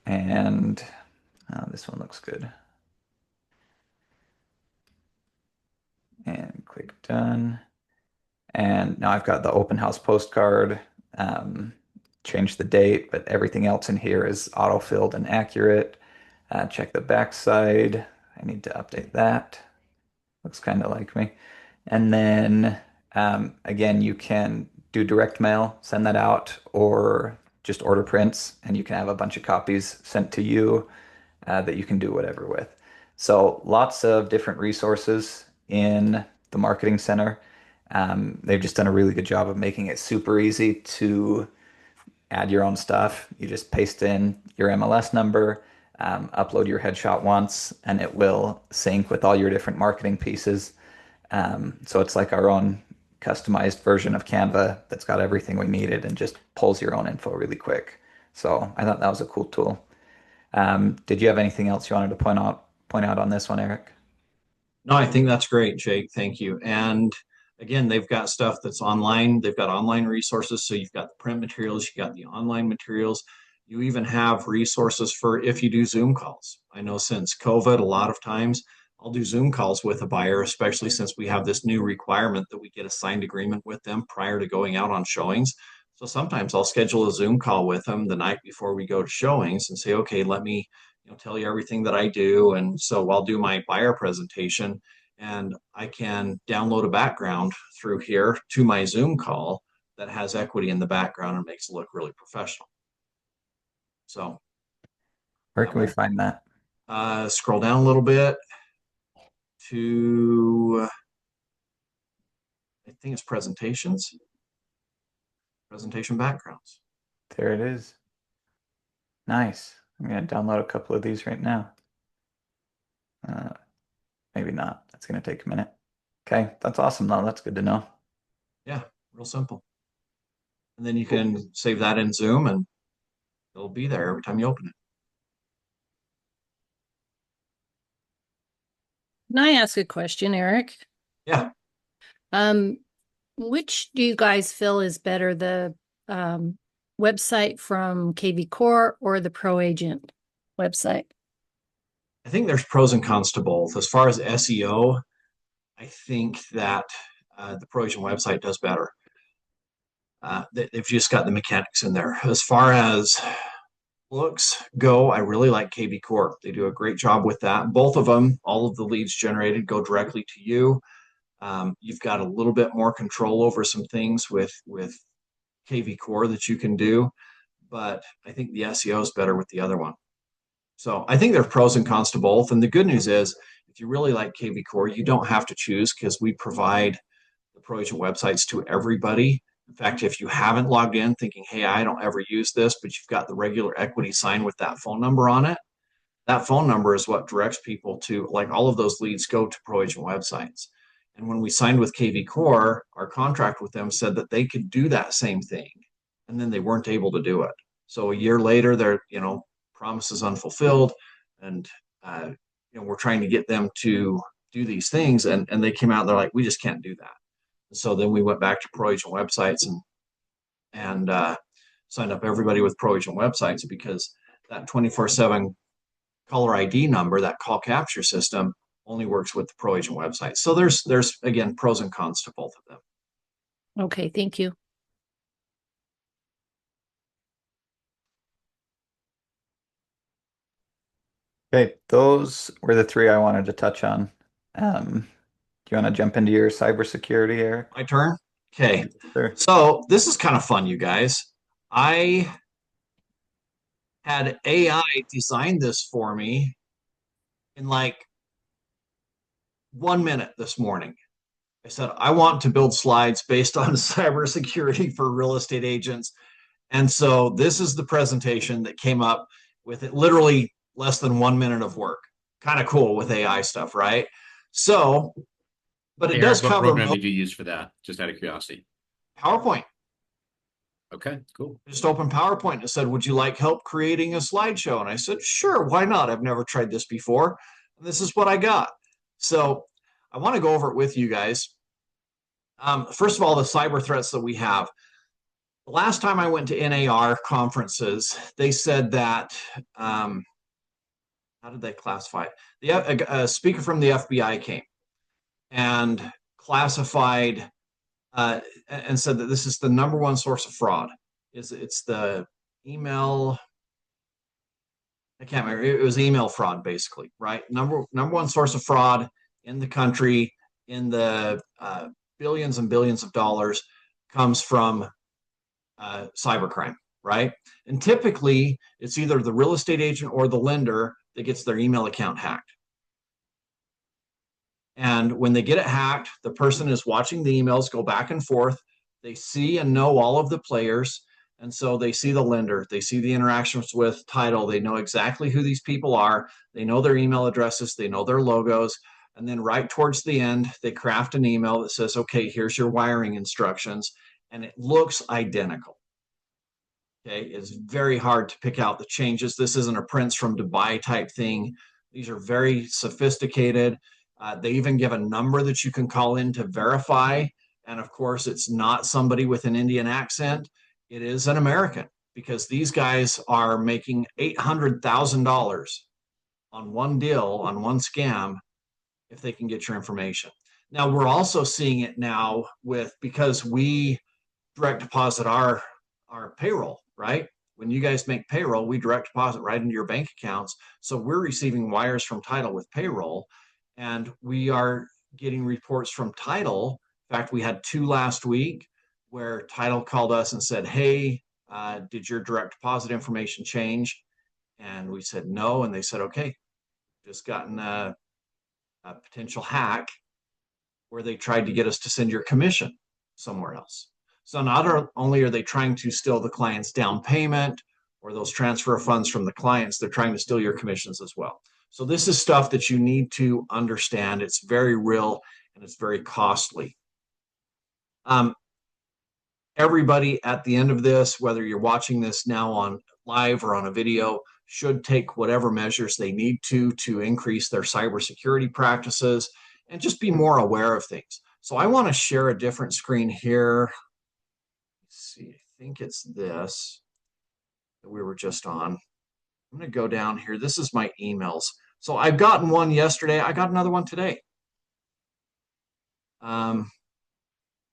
and this one looks good. And click done. And now I've got the open house postcard, change the date, but everything else in here is auto-filled and accurate. Check the backside. I need to update that. Looks kind of like me. And then again, you can do direct mail, send that out, or just order prints, and you can have a bunch of copies sent to you that you can do whatever with. So lots of different resources in the marketing center. They've just done a really good job of making it super easy to add your own stuff. You just paste in your MLS number, upload your headshot once, and it will sync with all your different marketing pieces. So it's like our own customized version of Canva that's got everything we needed and just pulls your own info really quick. So I thought that was a cool tool. Did you have anything else you wanted to point out on this one, Eric? No, I think that's great, Jake. Thank you. And again, they've got stuff that's online. They've got online resources. So you've got the print materials, you got the online materials. You even have resources for if you do Zoom calls. I know since COVID, a lot of times I'll do Zoom calls with a buyer, especially since we have this new requirement that we get a signed agreement with them prior to going out on showings. So sometimes I'll schedule a Zoom call with them the night before we go to showings and say, okay, let me tell you everything that I do. And so I'll do my buyer presentation and I can download a background through here to my Zoom call that has equity in the background and makes it look really professional. So Where can we find that? scroll down a little bit to, I think it's presentations, presentation backgrounds. There it is. Nice. I'm going to download a couple of these right now. Maybe not. That's going to take a minute. Okay, that's awesome though. That's good to know. Yeah, real simple. And then you can save that in Zoom and it'll be there every time you open it. Can I ask a question, Eric? Yeah. Which do you guys feel is better, the website from KV Core or the ProAgent website? I think there's pros and cons to both. As far as SEO, I think that the ProAgent website does better. They've just got the mechanics in there. As far as looks go, I really like KV Core. They do a great job with that. Both of them, all of the leads generated go directly to you. You've got a little bit more control over some things with KV Core that you can do, but I think the SEO is better with the other one. So I think there are pros and cons to both. And the good news is, if you really like KV Core, you don't have to choose because we provide the ProAgent websites to everybody. In fact, if you haven't logged in thinking, hey, I don't ever use this, but you've got the regular equity sign with that phone number on it, that phone number is what directs people to, like, all of those leads go to ProAgent websites. And when we signed with KV Core, our contract with them said that they could do that same thing, and then they weren't able to do it. So a year later, their promises unfulfilled, and we're trying to get them to do these things, and they came out and they're like, we just can't do that. So then we went back to ProAgent websites and signed up everybody with ProAgent websites because that 24/7 caller ID number, that call capture system, only works with the ProAgent website. So there's again pros and cons to both of them. Okay, thank you. Okay, those were the three I wanted to touch on. Do you want to jump into your cybersecurity, Eric? My turn. Okay. Sure. So this is kind of fun, you guys. I had AI design this for me in like 1 minute this morning. I said, I want to build slides based on cybersecurity for real estate agents. And so this is the presentation that came up with it, literally less than 1 minute of work. Kind of cool with AI stuff, right? So, but it Hey, does Eric, what cover program did you use for that? Just out of curiosity. PowerPoint. Okay, cool. Just opened PowerPoint and said, would you like help creating a slideshow? And I said, sure, why not? I've never tried this before. And this is what I got. So I want to go over it with you guys. First of all, the cyber threats that we have. The last time I went to NAR conferences, they said that, how did they classify it? A speaker from the FBI came and classified and said that this is the number one source of fraud. It's the email. I can't remember. It was email fraud, basically, right? Number one source of fraud in the country, in the billions and billions of dollars, comes from cybercrime, right? And typically, it's either the real estate agent or the lender that gets their email account hacked. And when they get it hacked, the person is watching the emails go back and forth. They see and know all of the players. And so they see the lender, they see the interactions with title, they know exactly who these people are, they know their email addresses, they know their logos. And then right towards the end, they craft an email that says, okay, here's your wiring instructions. And it looks identical. Okay, it's very hard to pick out the changes. This isn't a Prince from Dubai type thing. These are very sophisticated. They even give a number that you can call in to verify. And of course, it's not somebody with an Indian accent. It is an American, because these guys are making $800,000 on one deal, on one scam, if they can get your information. Now, we're also seeing it now because we direct deposit our payroll, right? When you guys make payroll, we direct deposit right into your bank accounts. So we're receiving wires from title with payroll, and we are getting reports from title. In fact, we had 2 last week where title called us and said, hey, did your direct deposit information change? And we said no. And they said, okay, just gotten a potential hack where they tried to get us to send your commission somewhere else. So not only are they trying to steal the client's down payment or those transfer of funds from the clients, they're trying to steal your commissions as well. So this is stuff that you need to understand. It's very real and it's very costly. Everybody at the end of this, whether you're watching this now on live or on a video, should take whatever measures they need to increase their cybersecurity practices and just be more aware of things. So I want to share a different screen here. Let's see, I think it's this that we were just on. I'm going to go down here. This is my emails. So I've gotten one yesterday. I got another one today.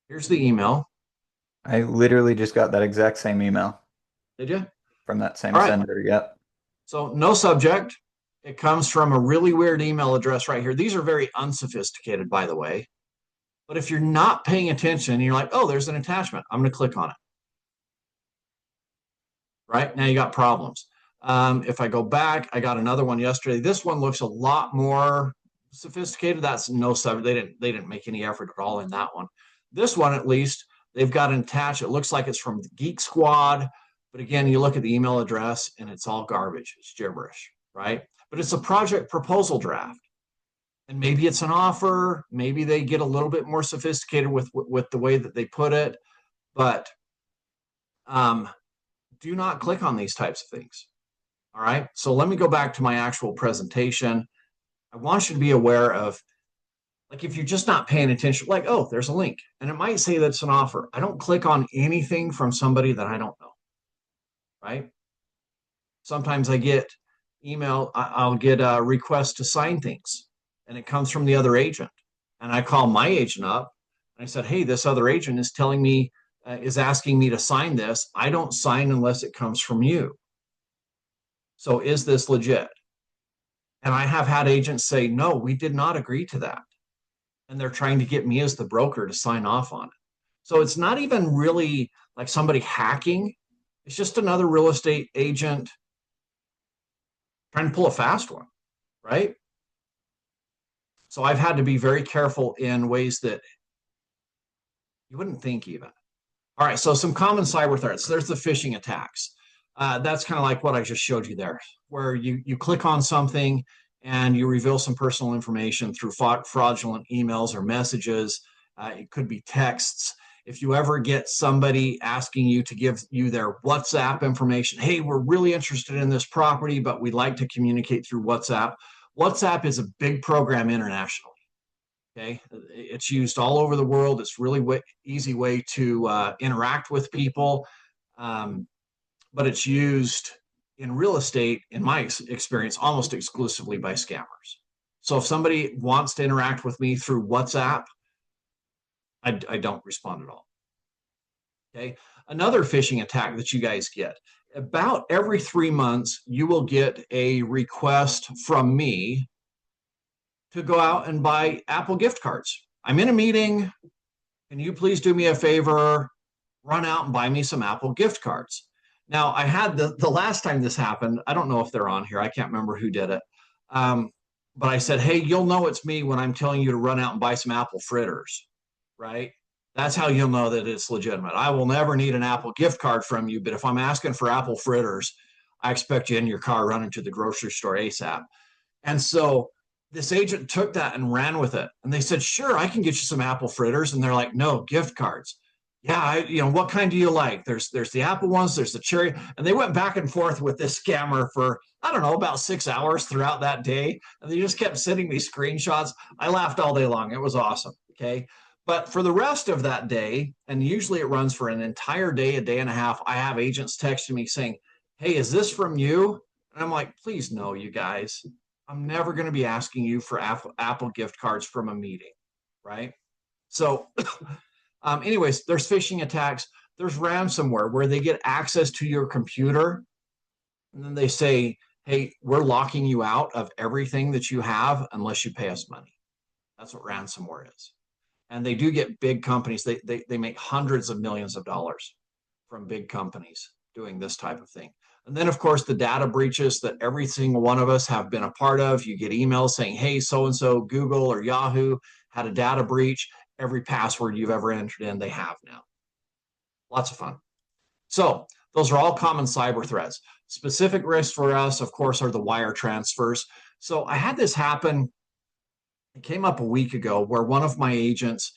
Here's the email. I literally just got that exact same email. Did you? From that same All right. sender. Yep. So no subject. It comes from a really weird email address right here. These are very unsophisticated, by the way. But if you're not paying attention, you're like, oh, there's an attachment. I'm going to click on it. Right? Now you got problems. If I go back, I got another one yesterday. This one looks a lot more sophisticated. That's no subject. They didn't make any effort at all in that one. This one, at least, they've got an attach. It looks like it's from the Geek Squad. But again, you look at the email address and it's all garbage. It's gibberish, right? But it's a project proposal draft. And maybe it's an offer. Maybe they get a little bit more sophisticated with the way that they put it. But do not click on these types of things. All right. So let me go back to my actual presentation. I want you to be aware of, like, if you're just not paying attention, like, oh, there's a link and it might say that it's an offer. I don't click on anything from somebody that I don't know. Right. Sometimes I get email, I'll get a request to sign things and it comes from the other agent. And I call my agent up and I said, hey, this other agent is telling me, is asking me to sign this. I don't sign unless it comes from you. So is this legit? And I have had agents say, no, we did not agree to that. And they're trying to get me as the broker to sign off on it. So it's not even really like somebody hacking. It's just another real estate agent trying to pull a fast one, right? So I've had to be very careful in ways that you wouldn't think even. All right, so some common cyber threats. There's the phishing attacks. That's kind of like what I just showed you there, where you click on something and you reveal some personal information through fraudulent emails or messages. It could be texts. If you ever get somebody asking you to give you their WhatsApp information, hey, we're really interested in this property, but we'd like to communicate through WhatsApp. WhatsApp is a big program internationally. Okay, it's used all over the world. It's really easy way to interact with people, but it's used in real estate, in my experience, almost exclusively by scammers. So if somebody wants to interact with me through WhatsApp, I don't respond at all. Okay, another phishing attack that you guys get. About every 3 months, you will get a request from me to go out and buy Apple gift cards. I'm in a meeting. Can you please do me a favor? Run out and buy me some Apple gift cards. Now, I had the last time this happened, I don't know if they're on here. I can't remember who did it. But I said, hey, you'll know it's me when I'm telling you to run out and buy some apple fritters, right? That's how you'll know that it's legitimate. I will never need an Apple gift card from you, but if I'm asking for apple fritters, I expect you in your car running to the grocery store ASAP. And so this agent took that and ran with it. And they said, sure, I can get you some apple fritters. And they're like, no, gift cards. Yeah, what kind do you like? There's the apple ones, there's the cherry. And they went back and forth with this scammer for, I don't know, about 6 hours throughout that day. And they just kept sending me screenshots. I laughed all day long. It was awesome. Okay. But for the rest of that day, and usually it runs for an entire day, a day and a half, I have agents texting me saying, hey, is this from you? And I'm like, please no, you guys. I'm never going to be asking you for Apple gift cards from a meeting, right? So anyways, there's phishing attacks. There's ransomware where they get access to your computer and then they say, hey, we're locking you out of everything that you have unless you pay us money. That's what ransomware is. And they do get big companies. They make hundreds of millions of dollars from big companies doing this type of thing. And then, of course, the data breaches that every single one of us have been a part of. You get emails saying, hey, so-and-so, Google or Yahoo had a data breach. Every password you've ever entered in, they have now. Lots of fun. So those are all common cyber threats. Specific risks for us, of course, are the wire transfers. So I had this happen. It came up a week ago where one of my agents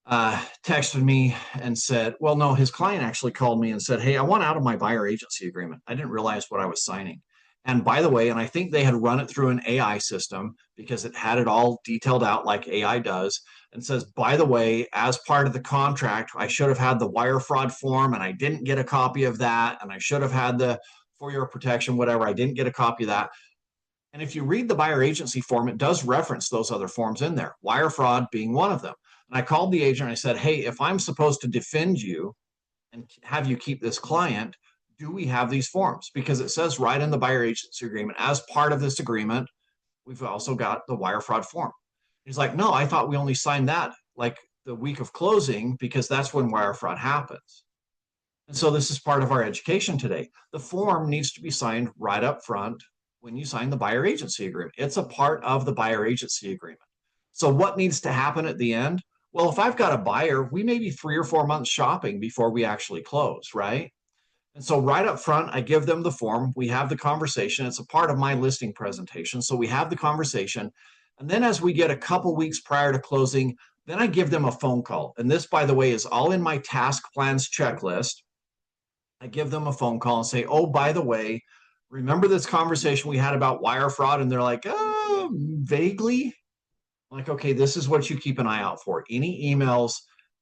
texted me and said, well, no, his client actually called me and said, hey, I want out of my buyer agency agreement. I didn't realize what I was signing. And by the way, and I think they had run it through an AI system because it had it all detailed out like AI does, and says, by the way, as part of the contract, I should have had the wire fraud form and I didn't get a copy of that. And I should have had the for your protection, whatever. I didn't get a copy of that. And if you read the buyer agency form, it does reference those other forms in there, wire fraud being one of them. And I called the agent and I said, hey, if I'm supposed to defend you and have you keep this client, do we have these forms? Because it says right in the buyer agency agreement, as part of this agreement, we've also got the wire fraud form. He's like, no, I thought we only signed that like the week of closing because that's when wire fraud happens. And so this is part of our education today. The form needs to be signed right up front when you sign the buyer agency agreement. It's a part of the buyer agency agreement. So what needs to happen at the end? Well, if I've got a buyer, we may be 3 or 4 months shopping before we actually close, right? And so right up front, I give them the form. We have the conversation. It's a part of my listing presentation. So we have the conversation. And then as we get a couple weeks prior to closing, then I give them a phone call. And this, by the way, is all in my task plans checklist. I give them a phone call and say, oh, by the way, remember this conversation we had about wire fraud? And they're like, oh, vaguely. I'm like, okay, this is what you keep an eye out for. Any emails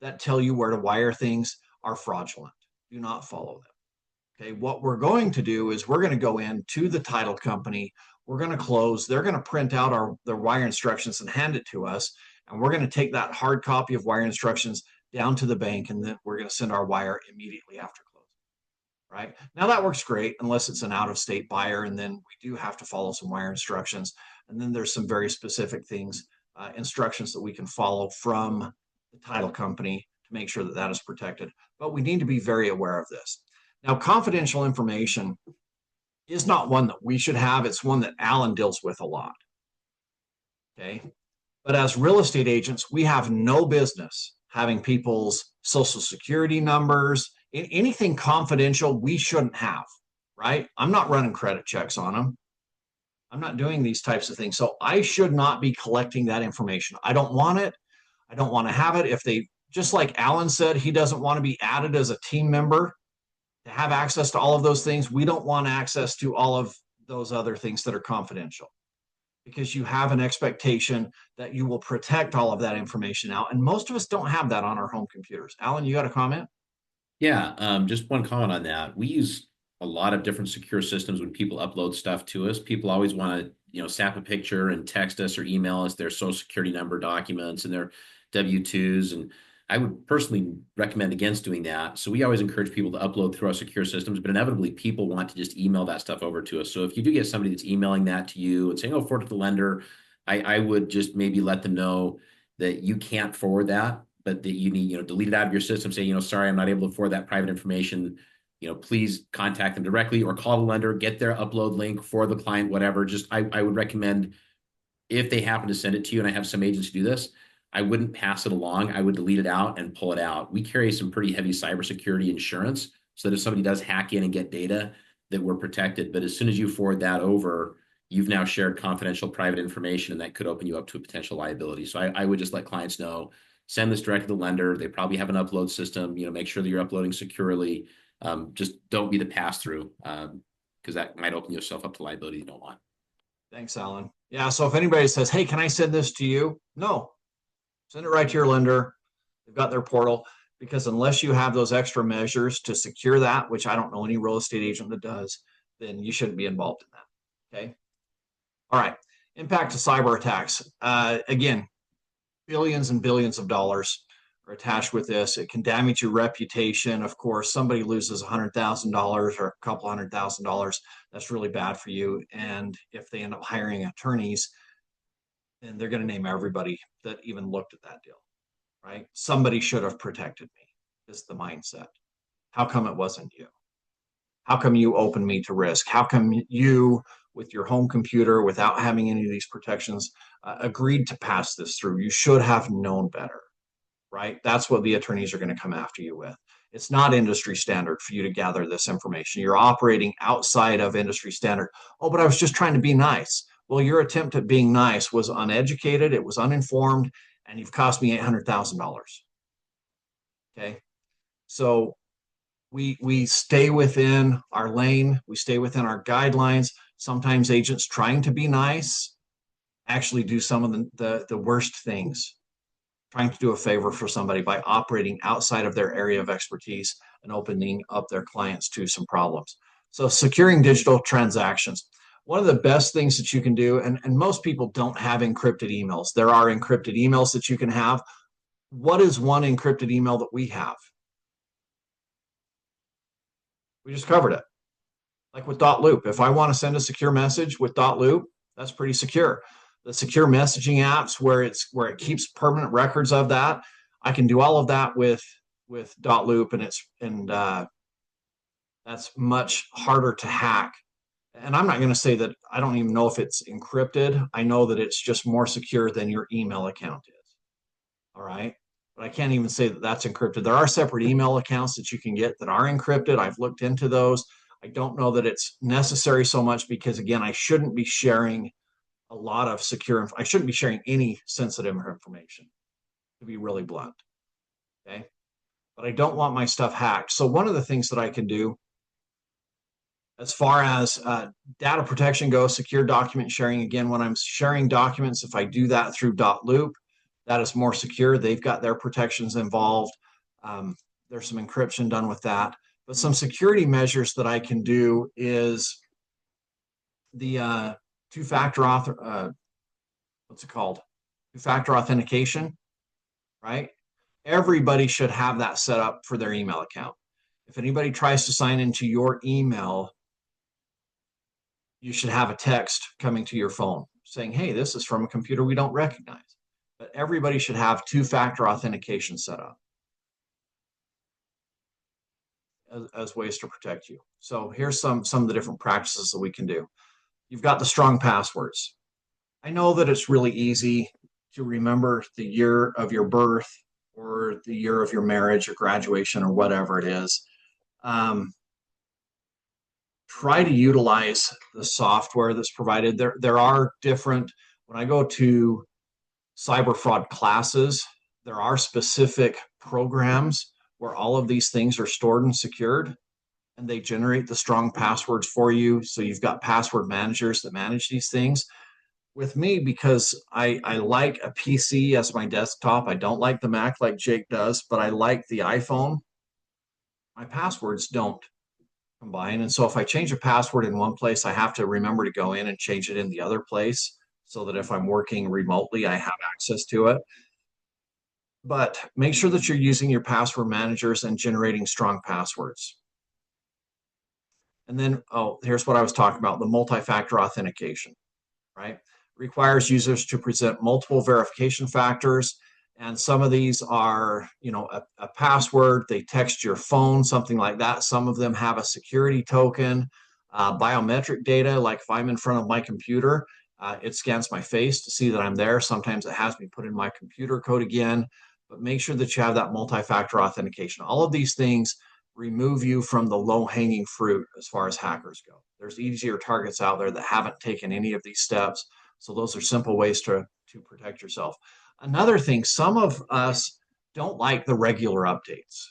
that tell you where to wire things are fraudulent. Do not follow them. Okay, what we're going to do is we're going to go in to the title company. We're going to close. They're going to print out their wire instructions and hand it to us. And we're going to take that hard copy of wire instructions down to the bank, and then we're going to send our wire immediately after closing. Right? Now that works great unless it's an out-of-state buyer, and then we do have to follow some wire instructions. And then there's some very specific things, instructions that we can follow from the title company to make sure that that is protected. But we need to be very aware of this. Now, confidential information is not one that we should have. It's one that Alan deals with a lot. Okay. But as real estate agents, we have no business having people's social security numbers, anything confidential we shouldn't have, right? I'm not running credit checks on them. I'm not doing these types of things. So I should not be collecting that information. I don't want it. I don't want to have it. If they, just like Alan said, he doesn't want to be added as a team member to have access to all of those things. We don't want access to all of those other things that are confidential, because you have an expectation that you will protect all of that information out. And most of us don't have that on our home computers. Alan, you got a comment? Yeah, just one comment on that. We use a lot of different secure systems when people upload stuff to us. People always want to, snap a picture and text us or email us their social security number documents and their W-2s. And I would personally recommend against doing that. So we always encourage people to upload through our secure systems, but inevitably people want to just email that stuff over to us. So if you do get somebody that's emailing that to you and saying, oh, forward to the lender, I would just maybe let them know that you can't forward that, but that you need, delete it out of your system, say, sorry, I'm not able to forward that private information. Please contact them directly or call the lender, get their upload link for the client, whatever. Just, I would recommend, if they happen to send it to you, and I have some agents do this, I wouldn't pass it along. I would delete it out and pull it out. We carry some pretty heavy cybersecurity insurance so that if somebody does hack in and get data, that we're protected. But as soon as you forward that over, you've now shared confidential private information, and that could open you up to a potential liability. So I would just let clients know, send this direct to the lender. They probably have an upload system, make sure that you're uploading securely. Just don't be the pass-through, because that might open yourself up to liability you don't want. Thanks, Alan. Yeah, so if anybody says, hey, can I send this to you? No, send it right to your lender. They've got their portal, because unless you have those extra measures to secure that, which I don't know any real estate agent that does, then you shouldn't be involved in that. Okay. All right. Impact of cyber attacks. Again, billions and billions of dollars are attached with this. It can damage your reputation. Of course, somebody loses $100,000 or a couple $100,000. That's really bad for you. And if they end up hiring attorneys, then they're going to name everybody that even looked at that deal, right? Somebody should have protected me, is the mindset. How come it wasn't you? How come you opened me to risk? How come you, with your home computer, without having any of these protections, agreed to pass this through? You should have known better, right? That's what the attorneys are going to come after you with. It's not industry standard for you to gather this information. You're operating outside of industry standard. Oh, but I was just trying to be nice. Well, your attempt at being nice was uneducated, it was uninformed, and you've cost me $800,000. Okay. So we stay within our lane, we stay within our guidelines. Sometimes agents trying to be nice actually do some of the worst things, trying to do a favor for somebody by operating outside of their area of expertise and opening up their clients to some problems. So securing digital transactions. One of the best things that you can do, and most people don't have encrypted emails. There are encrypted emails that you can have. What is one encrypted email that we have? We just covered it. Like with dotloop. If I want to send a secure message with dotloop, that's pretty secure. The secure messaging apps where it keeps permanent records of that, I can do all of that with dotloop, and that's much harder to hack. And I'm not going to say that I don't even know if it's encrypted. I know that it's just more secure than your email account is. All right. But I can't even say that that's encrypted. There are separate email accounts that you can get that are encrypted. I've looked into those. I don't know that it's necessary so much because, again, I shouldn't be sharing a lot of secure. I shouldn't be sharing any sensitive information, to be really blunt. Okay. But I don't want my stuff hacked. So one of the things that I can do as far as data protection goes, secure document sharing, again, when I'm sharing documents, if I do that through dotloop, that is more secure. They've got their protections involved. There's some encryption done with that. But some security measures that I can do is the two-factor what's it called? Two-factor authentication, right? Everybody should have that set up for their email account. If anybody tries to sign into your email, you should have a text coming to your phone saying, hey, this is from a computer we don't recognize. But everybody should have two-factor authentication set up as ways to protect you. So here's some of the different practices that we can do. You've got the strong passwords. I know that it's really easy to remember the year of your birth or the year of your marriage or graduation or whatever it is. Try to utilize the software that's provided. There are different, when I go to cyber fraud classes, there are specific programs where all of these things are stored and secured, and they generate the strong passwords for you. So you've got password managers that manage these things. With me, because I like a PC as my desktop, I don't like the Mac like Jake does, but I like the iPhone. My passwords don't combine. And so if I change a password in one place, I have to remember to go in and change it in the other place so that if I'm working remotely, I have access to it. But make sure that you're using your password managers and generating strong passwords. And then, oh, here's what I was talking about, the multi-factor authentication, right? Requires users to present multiple verification factors. And some of these are, a password, they text your phone, something like that. Some of them have a security token, biometric data, like if I'm in front of my computer, it scans my face to see that I'm there. Sometimes it has me put in my computer code again, but make sure that you have that multi-factor authentication. All of these things remove you from the low-hanging fruit as far as hackers go. There's easier targets out there that haven't taken any of these steps. So those are simple ways to protect yourself. Another thing, some of us don't like the regular updates.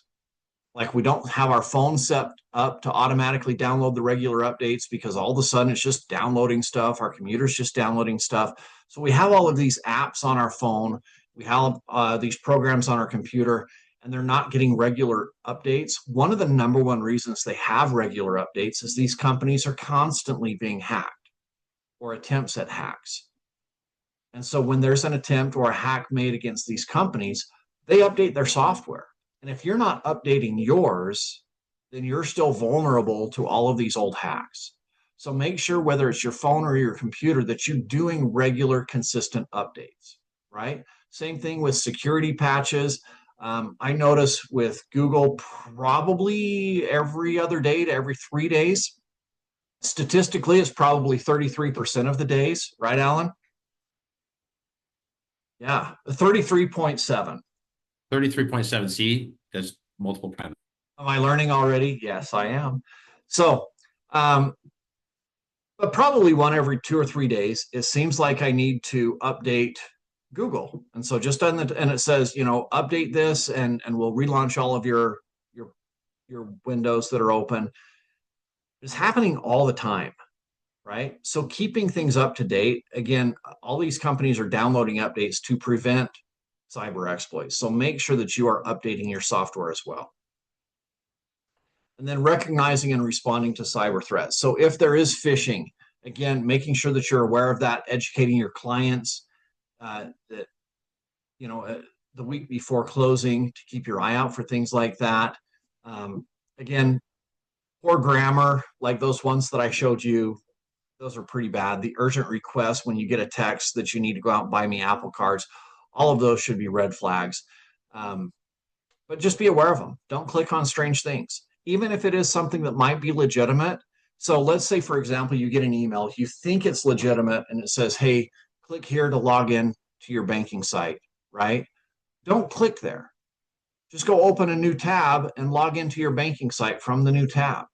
Like we don't have our phone set up to automatically download the regular updates because all of a sudden it's just downloading stuff. Our computer's just downloading stuff. So we have all of these apps on our phone. We have these programs on our computer, and they're not getting regular updates. One of the number one reasons they have regular updates is these companies are constantly being hacked or attempts at hacks. And so when there's an attempt or a hack made against these companies, they update their software. And if you're not updating yours, then you're still vulnerable to all of these old hacks. So make sure, whether it's your phone or your computer, that you're doing regular, consistent updates, right? Same thing with security patches. I notice with Google, probably every other day to every 3 days. Statistically, it's probably 33% of the days, right, Alan? Yeah, 33.7. 33.7. See, that's multiple prime. Am I learning already? Yes, I am. So, but probably one every 2 or 3 days, it seems like I need to update Google. And so just on and it says, update this and we'll relaunch all of your windows that are open. It's happening all the time. Right? So keeping things up to date, again, all these companies are downloading updates to prevent cyber exploits. So make sure that you are updating your software as well. And then recognizing and responding to cyber threats. So if there is phishing, again, making sure that you're aware of that, educating your clients that, the week before closing to keep your eye out for things like that. Again, poor grammar, like those ones that I showed you, those are pretty bad. The urgent request when you get a text that you need to go out and buy me Apple cards, all of those should be red flags. But just be aware of them. Don't click on strange things, even if it is something that might be legitimate. So let's say, for example, you get an email, you think it's legitimate, and it says, hey, click here to log in to your banking site, right? Don't click there. Just go open a new tab and log into your banking site from the new tab.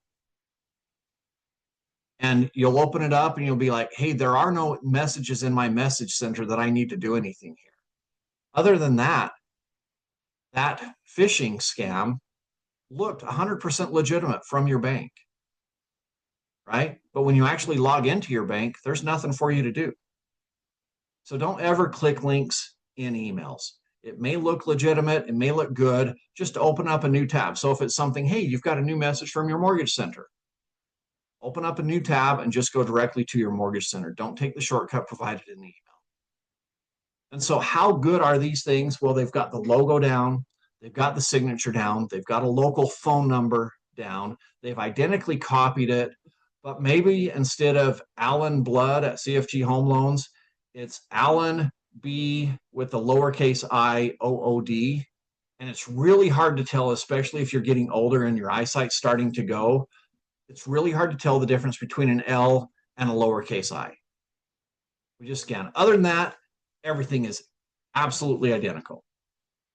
And you'll open it up and you'll be like, hey, there are no messages in my message center that I need to do anything here. Other than that, that phishing scam looked 100% legitimate from your bank, right? But when you actually log into your bank, there's nothing for you to do. So don't ever click links in emails. It may look legitimate, it may look good, just open up a new tab. So if it's something, hey, you've got a new message from your mortgage center, open up a new tab and just go directly to your mortgage center. Don't take the shortcut provided in the email. And so how good are these things? Well, they've got the logo down. They've got the signature down. They've got a local phone number down. They've identically copied it. But maybe instead of Alan Blood at CFG Home Loans, it's Alan B with the lowercase I OOD. And it's really hard to tell, especially if you're getting older and your eyesight's starting to go. It's really hard to tell the difference between an L and a lowercase I. We just scan. Other than that, everything is Absolutely identical.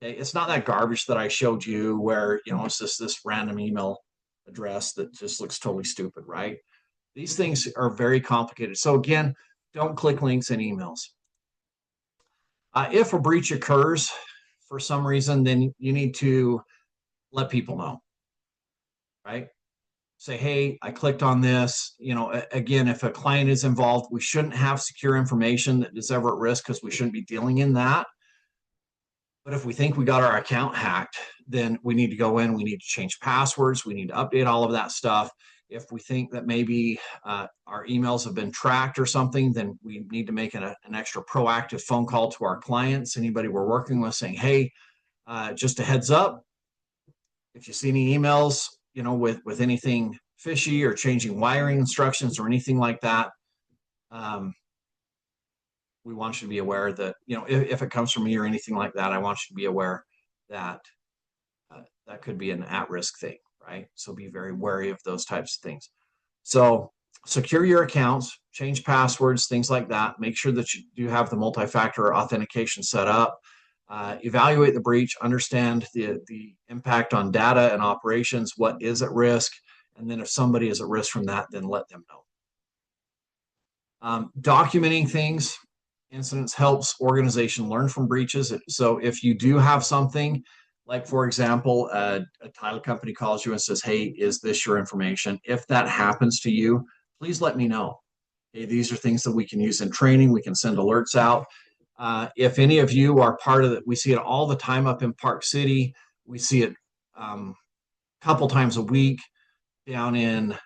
Okay? It's not that garbage that I showed you where, it's just this random email address that just looks totally stupid, right? These things are very complicated. So again, don't click links in emails. If a breach occurs for some reason, then you need to let people know, right? Say, hey, I clicked on this. Again, if a client is involved, we shouldn't have secure information that is ever at risk because we shouldn't be dealing in that. But if we think we got our account hacked, then we need to go in, we need to change passwords, we need to update all of that stuff. If we think that maybe our emails have been tracked or something, then we need to make an extra proactive phone call to our clients, anybody we're working with, saying, hey, just a heads up, if you see any emails, with anything fishy or changing wiring instructions or anything like that, we want you to be aware that, if it comes from me or anything like that, I want you to be aware that that could be an at-risk thing, right? So be very wary of those types of things. So secure your accounts, change passwords, things like that. Make sure that you do have the multi-factor authentication set up. Evaluate the breach, understand the impact on data and operations, what is at risk, and then if somebody is at risk from that, then let them know. Documenting things, incidents helps organization learn from breaches. So if you do have something, like for example, a title company calls you and says, hey, is this your information? If that happens to you, please let me know. Hey, these are things that we can use in training. We can send alerts out. If any of you are part of it, we see it all the time up in Park City. We see it a couple times a week down in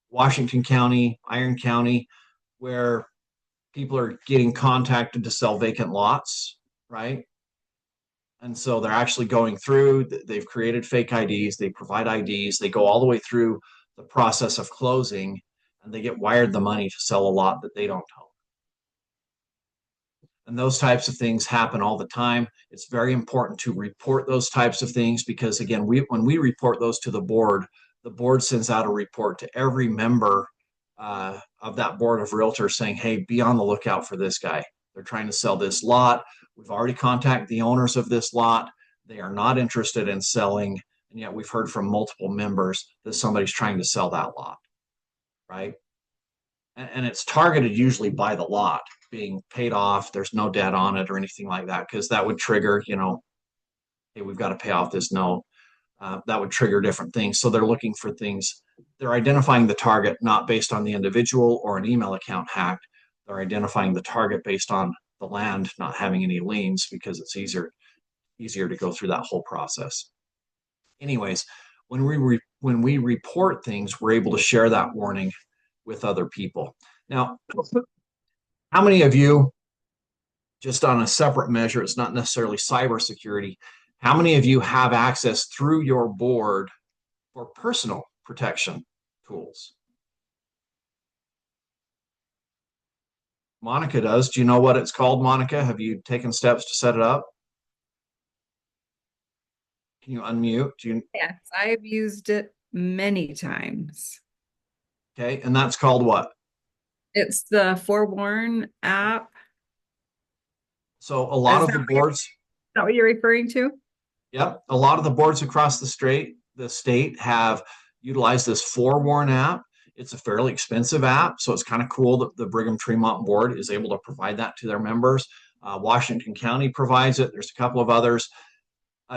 Washington County, Iron County, where people are getting contacted to sell vacant lots, right? And so they're actually going through, they've created fake IDs, they provide IDs, they go all the way through the process of closing, and they get wired the money to sell a lot that they don't own. And those types of things happen all the time. It's very important to report those types of things because, again, when we report those to the board sends out a report to every member of that board of realtors saying, hey, be on the lookout for this guy. They're trying to sell this lot. We've already contacted the owners of this lot. They are not interested in selling. And yet we've heard from multiple members that somebody's trying to sell that lot, right? And it's targeted usually by the lot being paid off. There's no debt on it or anything like that, because that would trigger, hey, we've got to pay off this note. That would trigger different things. So they're looking for things. They're identifying the target not based on the individual or an email account hacked. They're identifying the target based on the land not having any liens because it's easier to go through that whole process. Anyways, when we report things, we're able to share that warning with other people. Now, how many of you, just on a separate measure, it's not necessarily cybersecurity, how many of you have access through your board for personal protection tools? Monica does. Do you know what it's called, Monica? Have you taken steps to set it up? Can you unmute? Yes, I've used it many times. Okay, and that's called what? It's the Forewarn app. So a lot Is of the that boards, Is that what you're referring to? yep, a lot of the boards across the state have utilized this Forewarn app. It's a fairly expensive app, so it's kind of cool that the Brigham Tremont board is able to provide that to their members. Washington County provides it. There's a couple of others.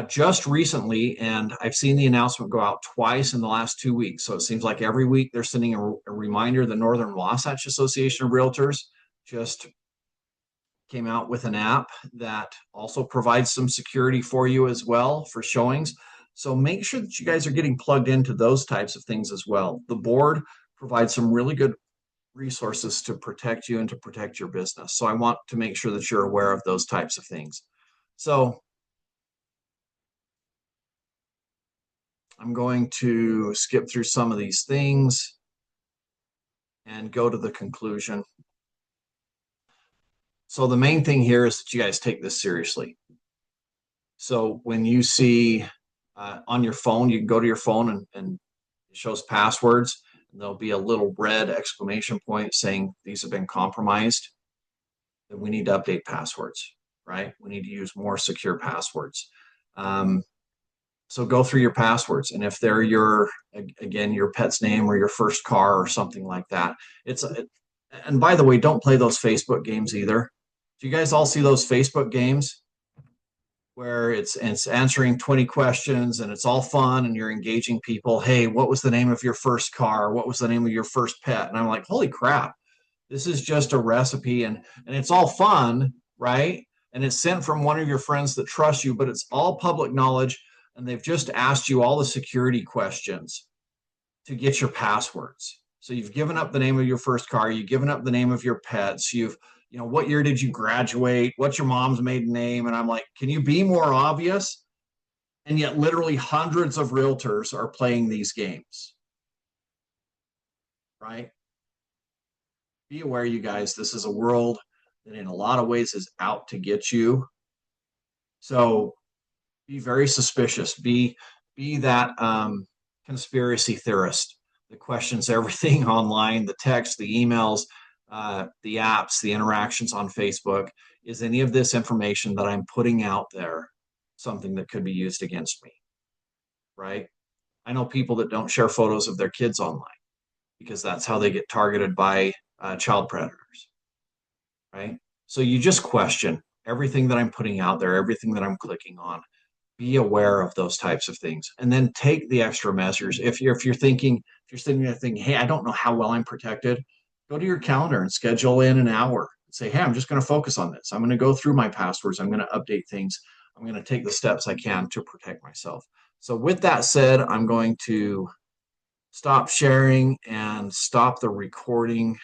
Just recently, and I've seen the announcement go out twice in the last 2 weeks. So it seems like every week they're sending a reminder. The Northern Wasatch Association of Realtors just came out with an app that also provides some security for you as well for showings. So make sure that you guys are getting plugged into those types of things as well. The board provides some really good resources to protect you and to protect your business. So I want to make sure that you're aware of those types of things. So I'm going to skip through some of these things and go to the conclusion. So the main thing here is that you guys take this seriously. So when you see on your phone, you can go to your phone and it shows passwords. And there'll be a little red exclamation point saying these have been compromised. Then we need to update passwords, right? We need to use more secure passwords. So go through your passwords, and if they're again, your pet's name or your first car or something like that, and by the way, don't play those Facebook games either. Do you guys all see those Facebook games where it's answering 20 questions and it's all fun and you're engaging people? Hey, what was the name of your first car? What was the name of your first pet? And I'm like, holy crap, this is just a recipe, and it's all fun, right? And it's sent from one of your friends that trusts you, but it's all public knowledge, and they've just asked you all the security questions to get your passwords. So you've given up the name of your first car, you've given up the name of your pets, what year did you graduate? What's your mom's maiden name? And I'm like, can you be more obvious? And yet literally hundreds of realtors are playing these games, right? Be aware, you guys, this is a world that in a lot of ways is out to get you. So be very suspicious. Be that conspiracy theorist that questions everything online, the text, the emails, the apps, the interactions on Facebook. Is any of this information that I'm putting out there something that could be used against me? Right? I know people that don't share photos of their kids online because that's how they get targeted by child predators. Right? So you just question everything that I'm putting out there, everything that I'm clicking on. Be aware of those types of things, and then take the extra measures. If you're sitting there thinking, hey, I don't know how well I'm protected, go to your calendar and schedule in an hour. Say, hey, I'm just going to focus on this. I'm going to go through my passwords. I'm going to update things. I'm going to take the steps I can to protect myself. So with that said, I'm going to stop sharing and stop the recording.